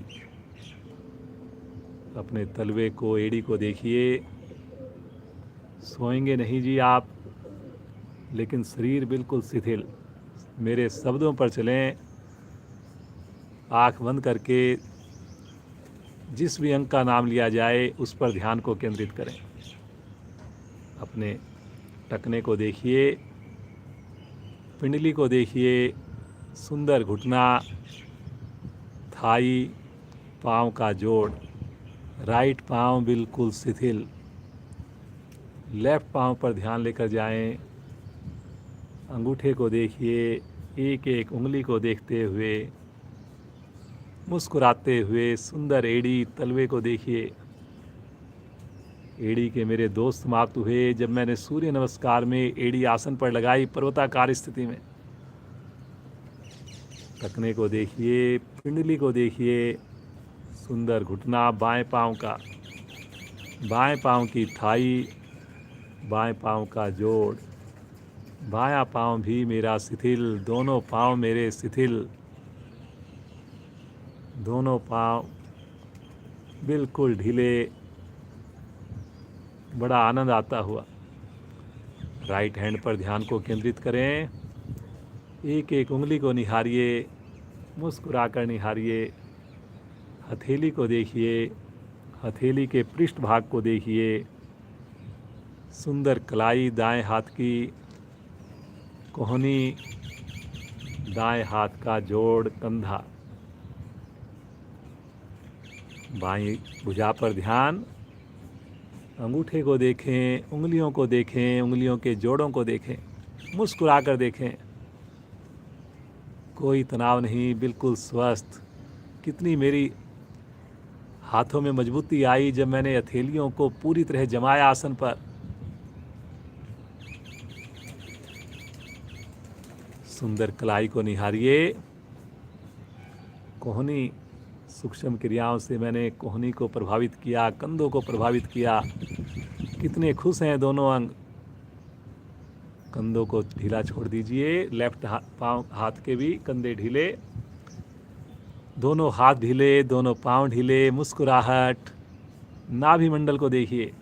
अपने तलवे को, एड़ी को देखिए। सोएंगे नहीं जी आप, लेकिन शरीर बिल्कुल शिथिल। मेरे शब्दों पर चलें। आँख बंद करके जिस भी अंग का नाम लिया जाए उस पर ध्यान को केंद्रित करें। अपने टखने को देखिए, पिंडली को देखिए, सुंदर घुटना, थाई, पाँव का जोड़। राइट पाँव बिल्कुल शिथिल। लेफ्ट पाँव पर ध्यान लेकर जाएं। अंगूठे को देखिए, एक एक उंगली को देखते हुए, मुस्कुराते हुए। सुंदर एड़ी, तलवे को देखिए। एड़ी के मेरे दोस्त समाप्त हुए जब मैंने सूर्य नमस्कार में एड़ी आसन पर लगाई पर्वताकार स्थिति में। टखने को देखिए, पिंडली को देखिए, सुंदर घुटना बाएं पांव का, बाएं पांव की थाई, बाएं पांव का जोड़। बायां पांव भी मेरा शिथिल, दोनों पांव मेरे शिथिल, दोनों पांव बिल्कुल ढीले। बड़ा आनंद आता हुआ। राइट हैंड पर ध्यान को केंद्रित करें। एक एक उंगली को निहारिए, मुस्कुराकर निहारिए। हथेली को देखिए, हथेली के पृष्ठ भाग को देखिए। सुंदर कलाई दाएं हाथ की, कोहनी, दाएं हाथ का जोड़, कंधा। बाईं भुजा पर ध्यान। अंगूठे को देखें, उंगलियों को देखें, उंगलियों के जोड़ों को देखें, मुस्कुराकर देखें। कोई तनाव नहीं, बिल्कुल स्वस्थ। कितनी मेरी हाथों में मजबूती आई जब मैंने हथेलियों को पूरी तरह जमाया आसन पर। सुंदर कलाई को निहारिए। कोहनी, सूक्ष्म क्रियाओं से मैंने कोहनी को प्रभावित किया, कंधों को प्रभावित किया। कितने खुश हैं दोनों अंग। कंधों को ढीला छोड़ दीजिए। लेफ्ट पाँव हाथ के भी कंधे ढीले, दोनों हाथ ढीले, दोनों पाँव ढीले। मुस्कुराहट। नाभि मंडल को देखिए।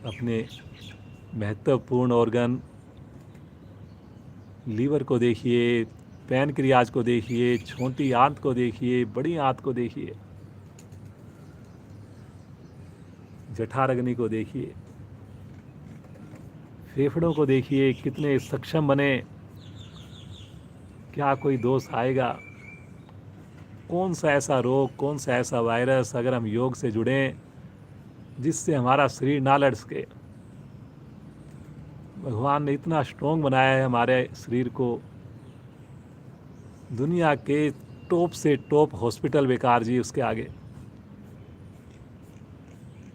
अपने महत्वपूर्ण ऑर्गन लीवर को देखिए, पैनक्रियाज को देखिए, छोटी आंत को देखिए, बड़ी आंत को देखिए, जठराग्नि को देखिए। फेफड़ों को देखिए कितने सक्षम बने, क्या कोई दोष आएगा? कौन सा ऐसा रोग, कौन सा ऐसा वायरस अगर हम योग से जुड़ें जिससे हमारा शरीर ना लड़ सके? भगवान ने इतना स्ट्रॉन्ग बनाया है हमारे शरीर को। दुनिया के टॉप से टॉप हॉस्पिटल बेकार जी उसके आगे।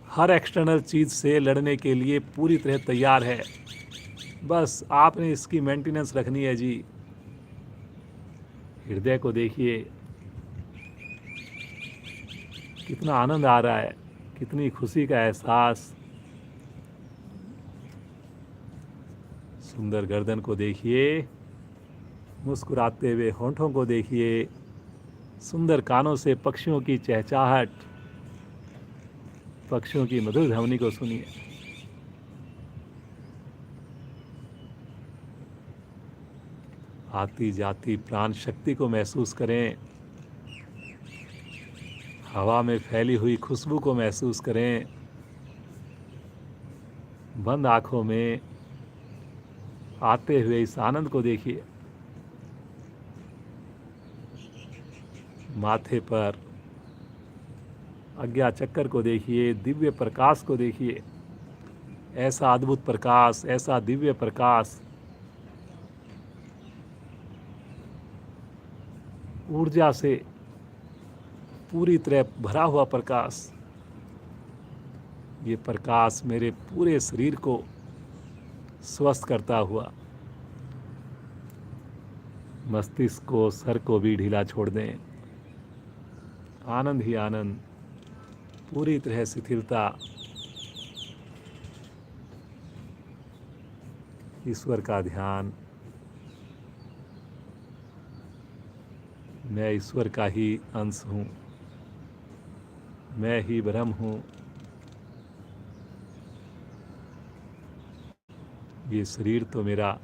हर एक्सटर्नल चीज़ से लड़ने के लिए पूरी तरह तैयार है, बस आपने इसकी मेंटेनेंस रखनी है जी। हृदय को देखिए कितना आनंद आ रहा है, कितनी खुशी का एहसास। सुंदर गर्दन को देखिए, मुस्कुराते हुए होंठों को देखिए, सुंदर कानों से पक्षियों की चहचहाहट, पक्षियों की मधुर ध्वनि को सुनिए। आती जाती प्राण शक्ति को महसूस करें, हवा में फैली हुई खुशबू को महसूस करें। बंद आंखों में आते हुए इस आनंद को देखिए। माथे पर अज्ञा चक्कर को देखिए, दिव्य प्रकाश को देखिए। ऐसा अद्भुत प्रकाश, ऐसा दिव्य प्रकाश, ऊर्जा से पूरी तरह भरा हुआ प्रकाश। ये प्रकाश मेरे पूरे शरीर को स्वस्थ करता हुआ, मस्तिष्क को, सर को भी ढीला छोड़ दें। आनंद ही आनंद, पूरी तरह शिथिलता। ईश्वर का ध्यान, मैं ईश्वर का ही अंश हूँ, मैं ही ब्रह्म हूँ। ये शरीर तो मेरा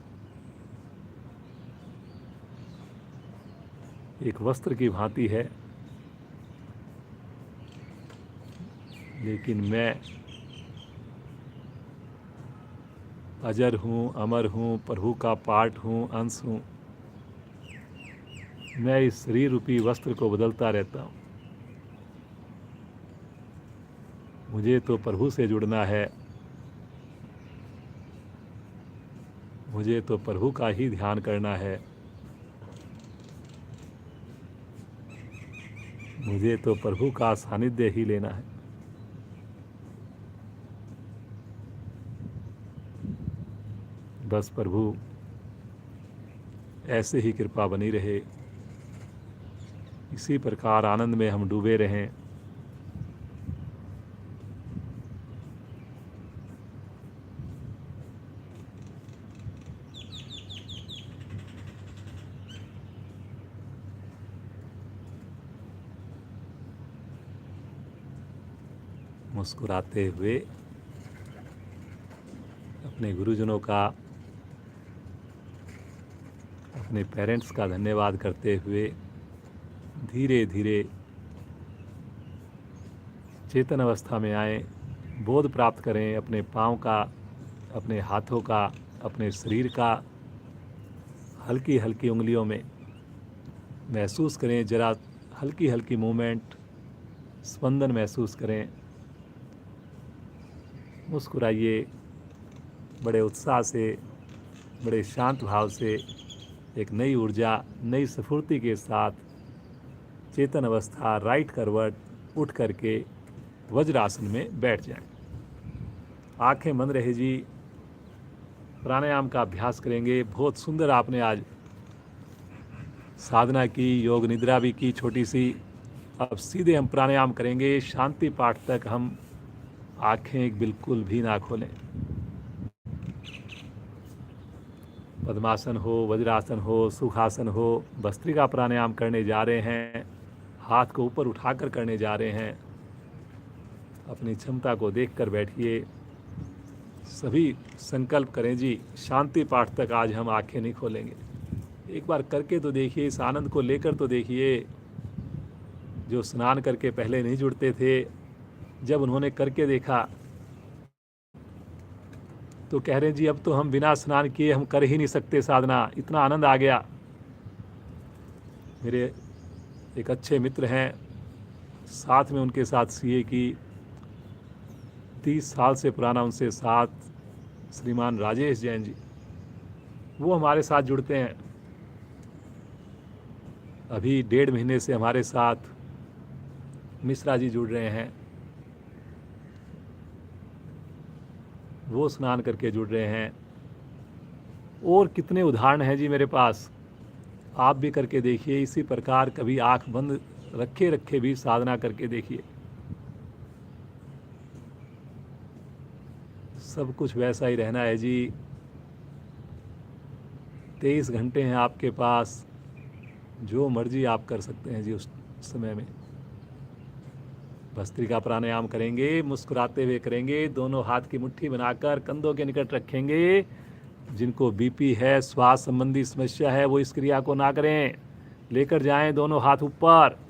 एक वस्त्र की भांति है, लेकिन मैं अजर हूँ, अमर हूँ, प्रभु का पार्ट हूँ, अंश हूँ। मैं इस शरीर रूपी वस्त्र को बदलता रहता हूँ। मुझे तो प्रभु से जुड़ना है, मुझे तो प्रभु का ही ध्यान करना है, मुझे तो प्रभु का सानिध्य ही लेना है। बस प्रभु ऐसे ही कृपा बनी रहे, इसी प्रकार आनंद में हम डूबे रहें। मुस्कुराते हुए अपने गुरुजनों का, अपने पेरेंट्स का धन्यवाद करते हुए धीरे धीरे चेतन अवस्था में आएं, बोध प्राप्त करें। अपने पाँव का, अपने हाथों का, अपने शरीर का हल्की हल्की उंगलियों में महसूस करें। जरा हल्की हल्की मूवमेंट, स्पंदन महसूस करें। मुस्कुराइए, बड़े उत्साह से, बड़े शांत भाव से, एक नई ऊर्जा, नई स्फूर्ति के साथ चेतन अवस्था, राइट करवट उठ करके वज्रासन में बैठ जाएं। आंखें बंद रहे जी, प्राणायाम का अभ्यास करेंगे। बहुत सुंदर आपने आज साधना की, योग निद्रा भी की छोटी सी। अब सीधे हम प्राणायाम करेंगे। शांति पाठ तक हम आंखें बिल्कुल भी ना खोलें। पद्मासन हो, वज्रासन हो, सुखासन हो, भस्त्रिका प्राणायाम करने जा रहे हैं। हाथ को ऊपर उठाकर करने जा रहे हैं। अपनी क्षमता को देखकर बैठिए। सभी संकल्प करें जी, शांति पाठ तक आज हम आंखें नहीं खोलेंगे। एक बार करके तो देखिए, इस आनंद को लेकर तो देखिए। जो स्नान करके पहले नहीं जुड़ते थे, जब उन्होंने करके देखा तो कह रहे हैं जी अब तो हम बिना स्नान किए हम कर ही नहीं सकते साधना, इतना आनंद आ गया। मेरे एक अच्छे मित्र हैं, साथ में उनके साथ सीए की 30 साल से पुराना उनसे साथ श्रीमान राजेश जैन जी, वो हमारे साथ जुड़ते हैं। अभी 1.5 महीने से हमारे साथ मिश्रा जी जुड़ रहे हैं, वो स्नान करके जुड़ रहे हैं। और कितने उदाहरण हैं जी मेरे पास, आप भी करके देखिए इसी प्रकार, कभी आंख बंद रखे रखे भी साधना करके देखिए, सब कुछ वैसा ही रहना है जी। 23 घंटे हैं आपके पास, जो मर्जी आप कर सकते हैं जी उस समय में। भस्त्रिका प्राणायाम करेंगे, मुस्कुराते हुए करेंगे, दोनों हाथ की मुट्ठी बनाकर कंधों के निकट रखेंगे। जिनको बीपी है, श्वास संबंधी समस्या है, वो इस क्रिया को ना करें, लेकर जाएं दोनों हाथ ऊपर।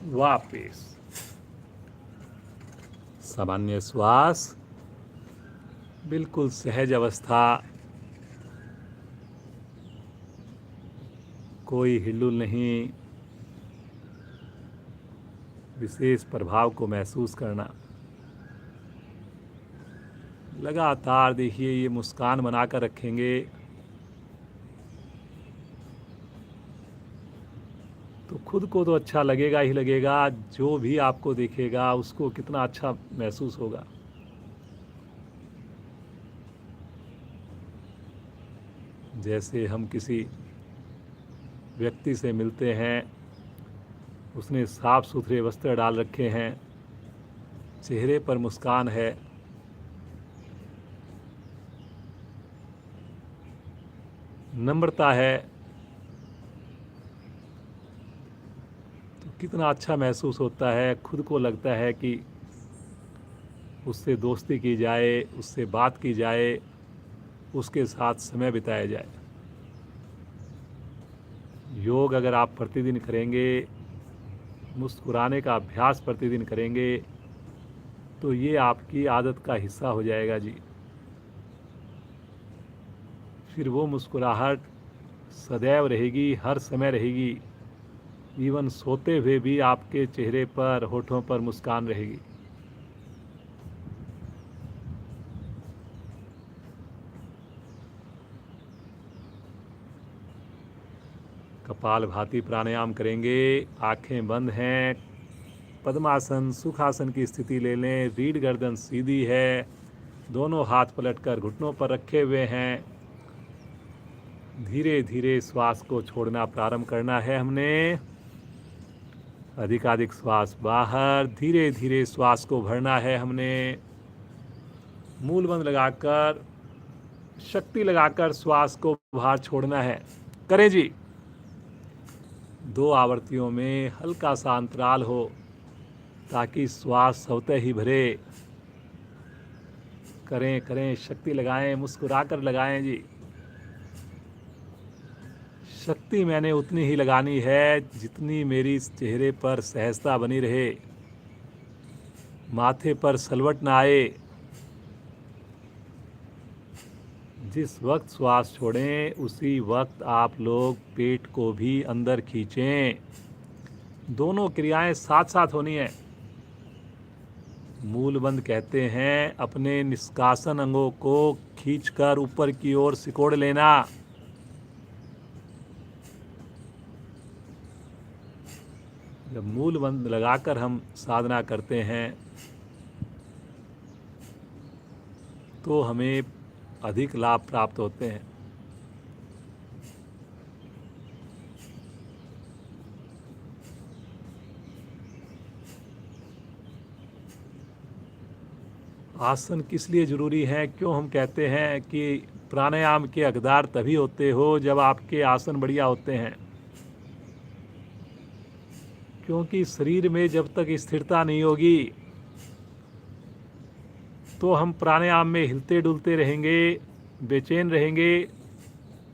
वापिस सामान्य श्वास, बिल्कुल सहज अवस्था, कोई हिलुल नहीं, विशेष प्रभाव को महसूस करना। लगातार देखिए, ये मुस्कान बनाकर रखेंगे तो खुद को तो अच्छा लगेगा ही लगेगा, जो भी आपको देखेगा उसको कितना अच्छा महसूस होगा। जैसे हम किसी व्यक्ति से मिलते हैं, उसने साफ सुथरे वस्त्र डाल रखे हैं, चेहरे पर मुस्कान है, नम्रता है, तो कितना अच्छा महसूस होता है। खुद को लगता है कि उससे दोस्ती की जाए, उससे बात की जाए, उसके साथ समय बिताया जाए। योग अगर आप प्रतिदिन करेंगे, मुस्कुराने का अभ्यास प्रतिदिन करेंगे, तो ये आपकी आदत का हिस्सा हो जाएगा जी। फिर वो मुस्कुराहट सदैव रहेगी, हर समय रहेगी। इवन सोते हुए भी आपके चेहरे पर, होठों पर मुस्कान रहेगी। कपालभाति प्राणायाम करेंगे, आंखें बंद हैं, पद्मासन सुखासन की स्थिति ले लें, रीढ़ गर्दन सीधी है, दोनों हाथ पलटकर घुटनों पर रखे हुए हैं। धीरे धीरे श्वास को छोड़ना प्रारंभ करना है हमने। अधिकाधिक श्वास बाहर, धीरे धीरे श्वास को भरना है हमने। मूल बंद लगाकर, शक्ति लगाकर श्वास को बाहर छोड़ना है। करें जी। 2 आवृत्तियों में हल्का सा अंतराल हो, ताकि श्वास स्वतः ही भरे। करें करें, शक्ति लगाएं, मुस्कुराकर लगाएं जी। शक्ति मैंने उतनी ही लगानी है जितनी मेरी चेहरे पर सहजता बनी रहे, माथे पर सलवट ना आए। जिस वक्त श्वास छोड़ें उसी वक्त आप लोग पेट को भी अंदर खींचें। दोनों क्रियाएं साथ साथ होनी है। मूलबंद कहते हैं अपने निष्कासन अंगों को खींचकर ऊपर की ओर सिकोड़ लेना। जब मूल मंत्र लगाकर हम साधना करते हैं तो हमें अधिक लाभ प्राप्त होते हैं। आसन किस लिए ज़रूरी है? क्यों हम कहते हैं कि प्राणायाम के हकदार तभी होते हो जब आपके आसन बढ़िया होते हैं? क्योंकि शरीर में जब तक स्थिरता नहीं होगी तो हम प्राणायाम में हिलते डुलते रहेंगे, बेचैन रहेंगे,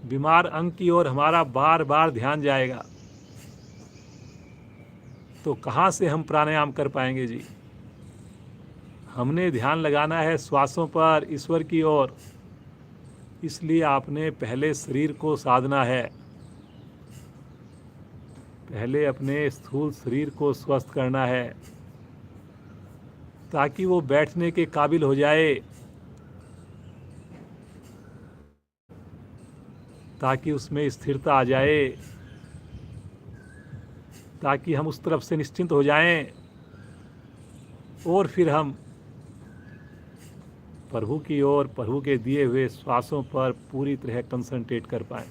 बीमार अंग की ओर हमारा बार बार ध्यान जाएगा। तो कहाँ से हम प्राणायाम कर पाएंगे जी? हमने ध्यान लगाना है श्वासों पर, ईश्वर की ओर। इसलिए आपने पहले शरीर को साधना है, पहले अपने स्थूल शरीर को स्वस्थ करना है ताकि वो बैठने के काबिल हो जाए, ताकि उसमें स्थिरता आ जाए, ताकि हम उस तरफ से निश्चिंत हो जाएं और फिर हम प्रभु की ओर, प्रभु के दिए हुए श्वासों पर पूरी तरह कंसंट्रेट कर पाएं।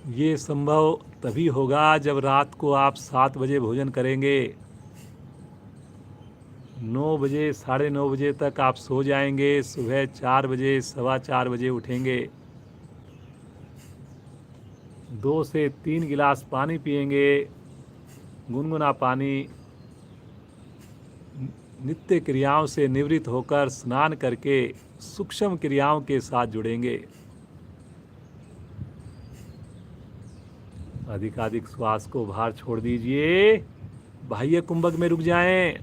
ये संभव तभी होगा जब रात को आप 7 बजे भोजन करेंगे, 9 बजे, 9:30 बजे तक आप सो जाएंगे, सुबह 4 बजे, 4:15 बजे उठेंगे, 2 से 3 गिलास पानी पिएंगे, गुनगुना पानी। नित्य क्रियाओं से निवृत्त होकर स्नान करके सूक्ष्म क्रियाओं के साथ जुड़ेंगे। अधिकाधिक श्वास को बाहर छोड़ दीजिए, बाह्य कुंभक में रुक जाएं,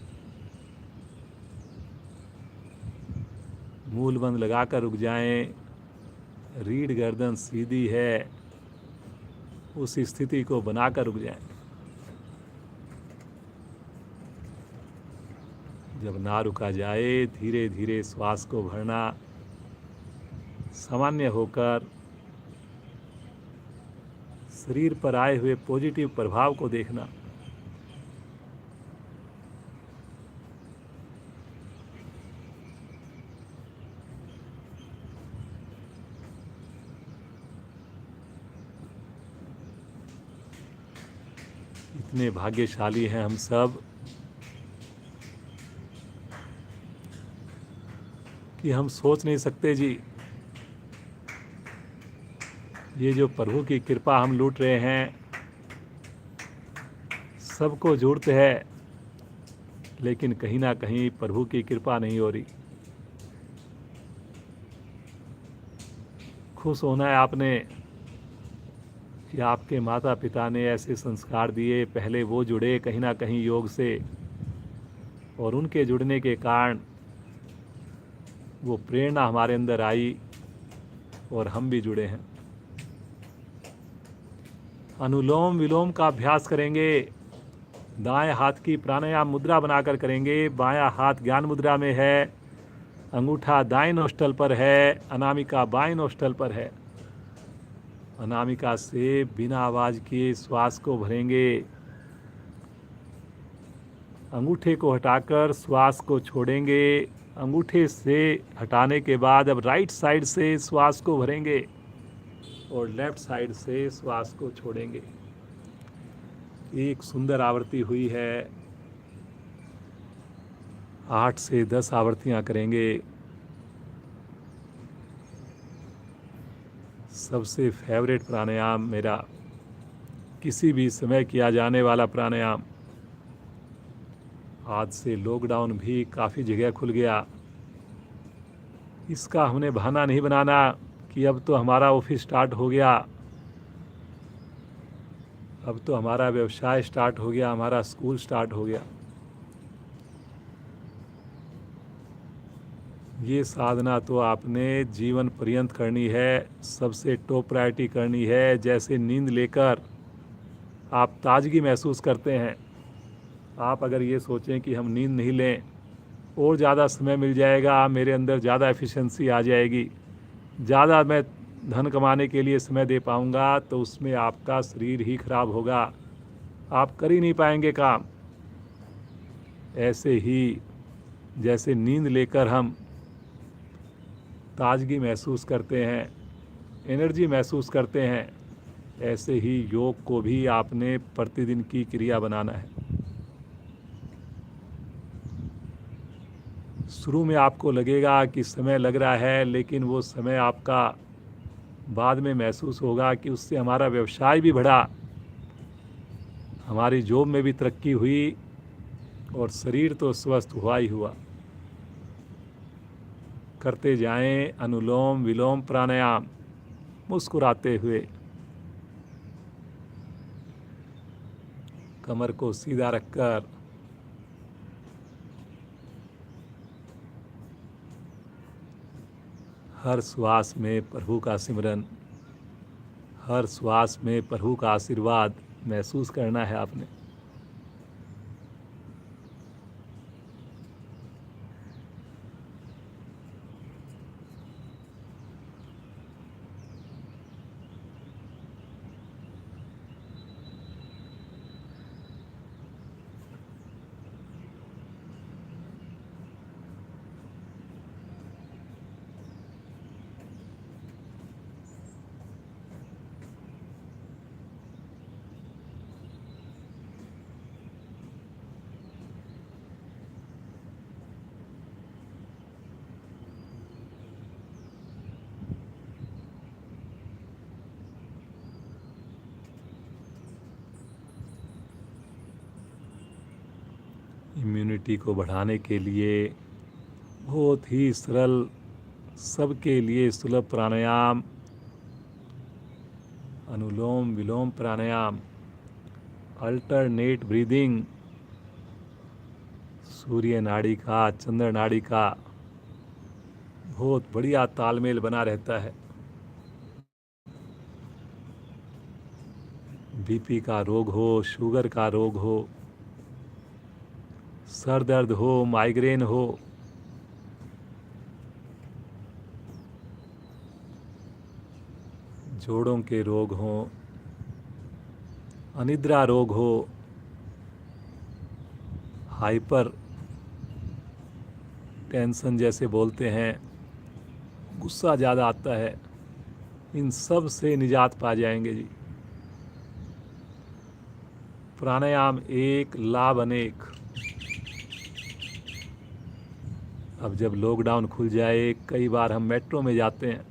मूल बंद लगाकर रुक जाएं, रीढ़ गर्दन सीधी है, उस स्थिति को बनाकर रुक जाएं। जब ना रुका जाए, धीरे धीरे श्वास को भरना, सामान्य होकर शरीर पर आए हुए पॉजिटिव प्रभाव को देखना। इतने भाग्यशाली हैं हम सब कि हम सोच नहीं सकते जी। ये जो प्रभु की कृपा हम लूट रहे हैं, सबको जरूरत है, लेकिन कहीं ना कहीं प्रभु की कृपा नहीं हो रही। खुश होना है आपने कि आपके माता पिता ने ऐसे संस्कार दिए, पहले वो जुड़े कहीं ना कहीं योग से, और उनके जुड़ने के कारण वो प्रेरणा हमारे अंदर आई और हम भी जुड़े हैं। अनुलोम विलोम का अभ्यास करेंगे, दाएं हाथ की प्राणायाम मुद्रा बनाकर करेंगे। बायां हाथ ज्ञान मुद्रा में है, अंगूठा दाएं नोस्टल पर है, अनामिका बाएं नोस्टल पर है। अनामिका से बिना आवाज के श्वास को भरेंगे, अंगूठे को हटाकर श्वास को छोड़ेंगे। अंगूठे से हटाने के बाद अब राइट साइड से श्वास को भरेंगे और लेफ्ट साइड से श्वास को छोड़ेंगे। एक सुंदर आवृत्ति हुई है, 8 से 10 आवृत्तियां करेंगे। सबसे फेवरेट प्राणायाम मेरा, किसी भी समय किया जाने वाला प्राणायाम। आज से लॉकडाउन भी काफ़ी जगह खुल गया, इसका हमने बहाना नहीं बनाना कि अब तो हमारा ऑफिस स्टार्ट हो गया, अब तो हमारा व्यवसाय स्टार्ट हो गया, हमारा स्कूल स्टार्ट हो गया। ये साधना तो आपने जीवन पर्यंत करनी है, सबसे टॉप प्रायोरिटी करनी है। जैसे नींद लेकर आप ताजगी महसूस करते हैं, आप अगर ये सोचें कि हम नींद नहीं लें और ज़्यादा समय मिल जाएगा, मेरे अंदर ज़्यादा एफिशिएंसी आ जाएगी, ज़्यादा मैं धन कमाने के लिए समय दे पाऊंगा तो उसमें आपका शरीर ही खराब होगा, आप कर ही नहीं पाएंगे काम। ऐसे ही जैसे नींद लेकर हम ताजगी महसूस करते हैं, एनर्जी महसूस करते हैं, ऐसे ही योग को भी आपने प्रतिदिन की क्रिया बनाना है। शुरू में आपको लगेगा कि समय लग रहा है, लेकिन वो समय आपका बाद में महसूस होगा कि उससे हमारा व्यवसाय भी बढ़ा, हमारी जॉब में भी तरक्की हुई और शरीर तो स्वस्थ हुआ ही हुआ। करते जाएं अनुलोम विलोम प्राणायाम मुस्कुराते हुए। कमर को सीधा रखकर हर श्वास में प्रभु का सिमरन, हर श्वास में प्रभु का आशीर्वाद महसूस करना है आपने। इम्यूनिटी को बढ़ाने के लिए बहुत ही सरल, सबके लिए सुलभ प्राणायाम अनुलोम विलोम प्राणायाम, अल्टरनेट ब्रीदिंग, सूर्य नाड़ी का चंद्र नाड़ी का बहुत बढ़िया तालमेल बना रहता है। बीपी का रोग हो, शुगर का रोग हो, सर दर्द हो, माइग्रेन हो, जोड़ों के रोग हो, अनिद्रा रोग हो, हाइपर टेंशन जैसे बोलते हैं, गुस्सा ज़्यादा आता है, इन सब से निजात पा जाएंगे जी। प्राणायाम एक लाभ अनेक। अब जब लॉकडाउन खुल जाए, कई बार हम मेट्रो में जाते हैं,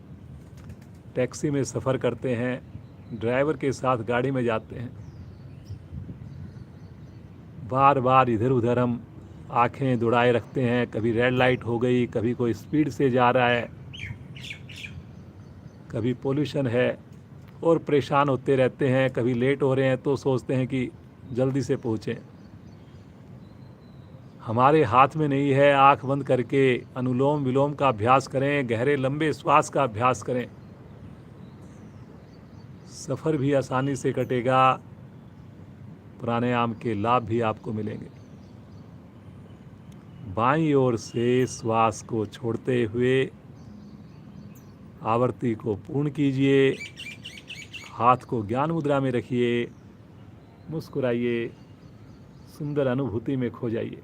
टैक्सी में सफ़र करते हैं, ड्राइवर के साथ गाड़ी में जाते हैं, बार बार इधर उधर हम आंखें दौड़ाए रखते हैं। कभी रेड लाइट हो गई, कभी कोई स्पीड से जा रहा है, कभी पोल्यूशन है, और परेशान होते रहते हैं। कभी लेट हो रहे हैं तो सोचते हैं कि जल्दी से पहुँचें। हमारे हाथ में नहीं है। आंख बंद करके अनुलोम विलोम का अभ्यास करें, गहरे लंबे श्वास का अभ्यास करें, सफ़र भी आसानी से कटेगा, प्राणायाम के लाभ भी आपको मिलेंगे। बाईं ओर से श्वास को छोड़ते हुए आवर्ती को पूर्ण कीजिए, हाथ को ज्ञान मुद्रा में रखिए, मुस्कुराइए, सुंदर अनुभूति में खो जाइए।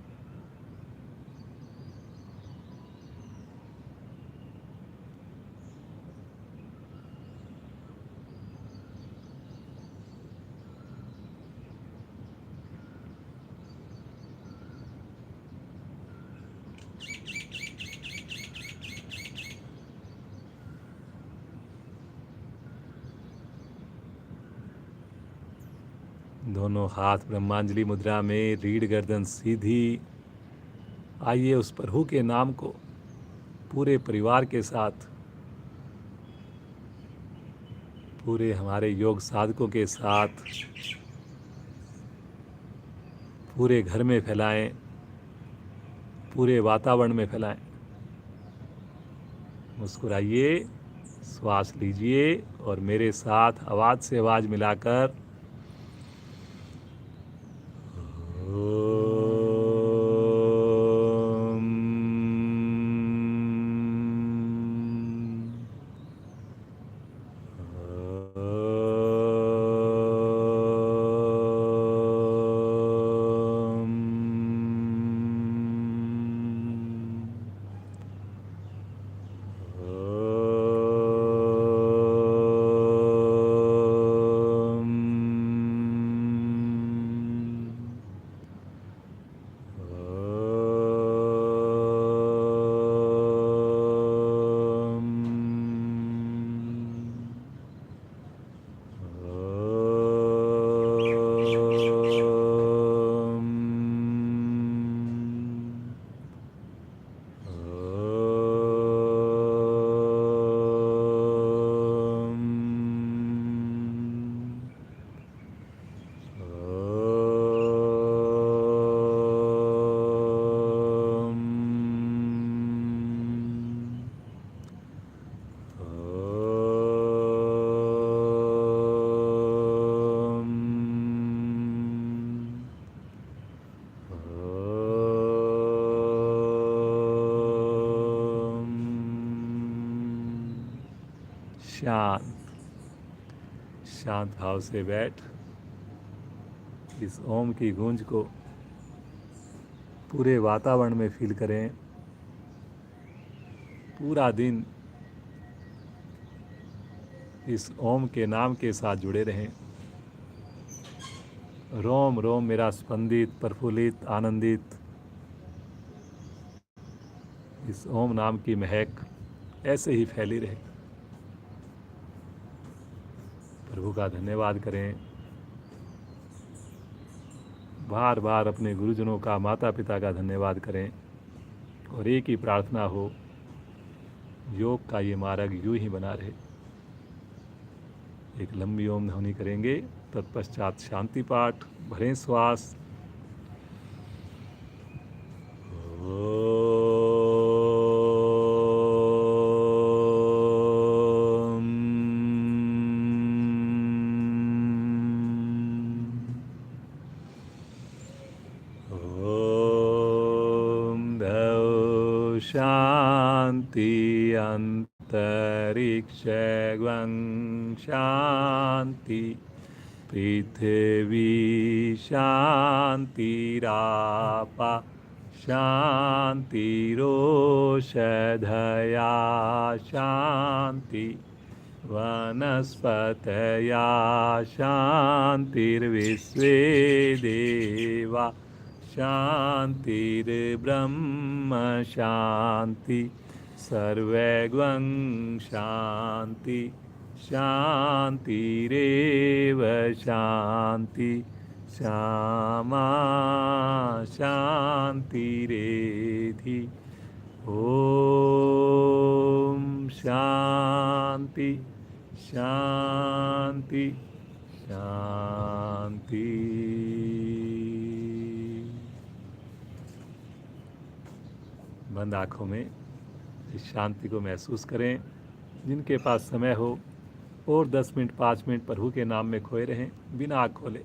दोनों हाथ ब्रह्मांजलि मुद्रा में, रीढ़ गर्दन सीधी। आइए उस प्रभु के नाम को पूरे परिवार के साथ, पूरे हमारे योग साधकों के साथ, पूरे घर में फैलाएं, पूरे वातावरण में फैलाएं। मुस्कुराइए, श्वास लीजिए और मेरे साथ आवाज़ से आवाज़ मिलाकर शांत। शांत भाव से बैठ इस ओम की गूंज को पूरे वातावरण में फील करें। पूरा दिन इस ओम के नाम के साथ जुड़े रहें। रोम रोम मेरा स्पंदित, प्रफुल्लित, आनंदित। इस ओम नाम की महक ऐसे ही फैली रहे। प्रभु का धन्यवाद करें। बार बार अपने गुरुजनों का, माता पिता का धन्यवाद करें। और एक ही प्रार्थना हो, योग का ये मार्ग यूं ही बना रहे। एक लंबी ओम ध्वनि करेंगे, तत्पश्चात शांति पाठ। भरें श्वास। शांति अंतरिक्ष शांति पृथ्वी शांतिरापा शांतिरोषधया शांति वनस्पतया शांतिर्विश्वे देवा शांतिर्ब्रह्म शांति सर्वैर्गं शांति शांतिरेव शांति श्यामा शांतिरेधि। ओम शांति शांति शांति। बंद आँखों में इस शांति को महसूस करें। जिनके पास समय हो और 10 मिनट 5 मिनट प्रभु के नाम में खोए रहें, बिना आँख खोले।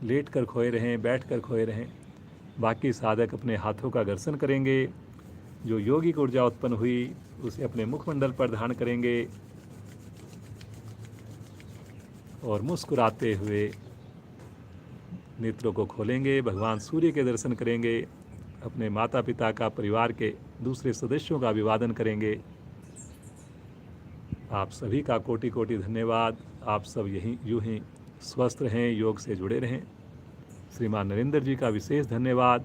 लेट कर खोए रहें, बैठ कर खोए रहें। बाकी साधक अपने हाथों का दर्शन करेंगे। जो योगिक ऊर्जा उत्पन्न हुई उसे अपने मुखमंडल पर धारण करेंगे और मुस्कुराते हुए नेत्रों को खोलेंगे। भगवान सूर्य के दर्शन करेंगे। अपने माता पिता का, परिवार के दूसरे सदस्यों का अभिवादन करेंगे। आप सभी का कोटि कोटि धन्यवाद। आप सब यूं ही स्वस्थ रहें, योग से जुड़े रहें। श्रीमान नरेंद्र जी का विशेष धन्यवाद।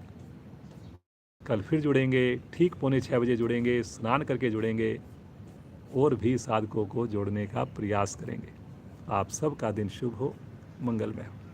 कल फिर जुड़ेंगे, ठीक 5:45 बजे जुड़ेंगे, स्नान करके जुड़ेंगे और भी साधकों को जोड़ने का प्रयास करेंगे। आप सबका दिन शुभ हो, मंगलमय हो।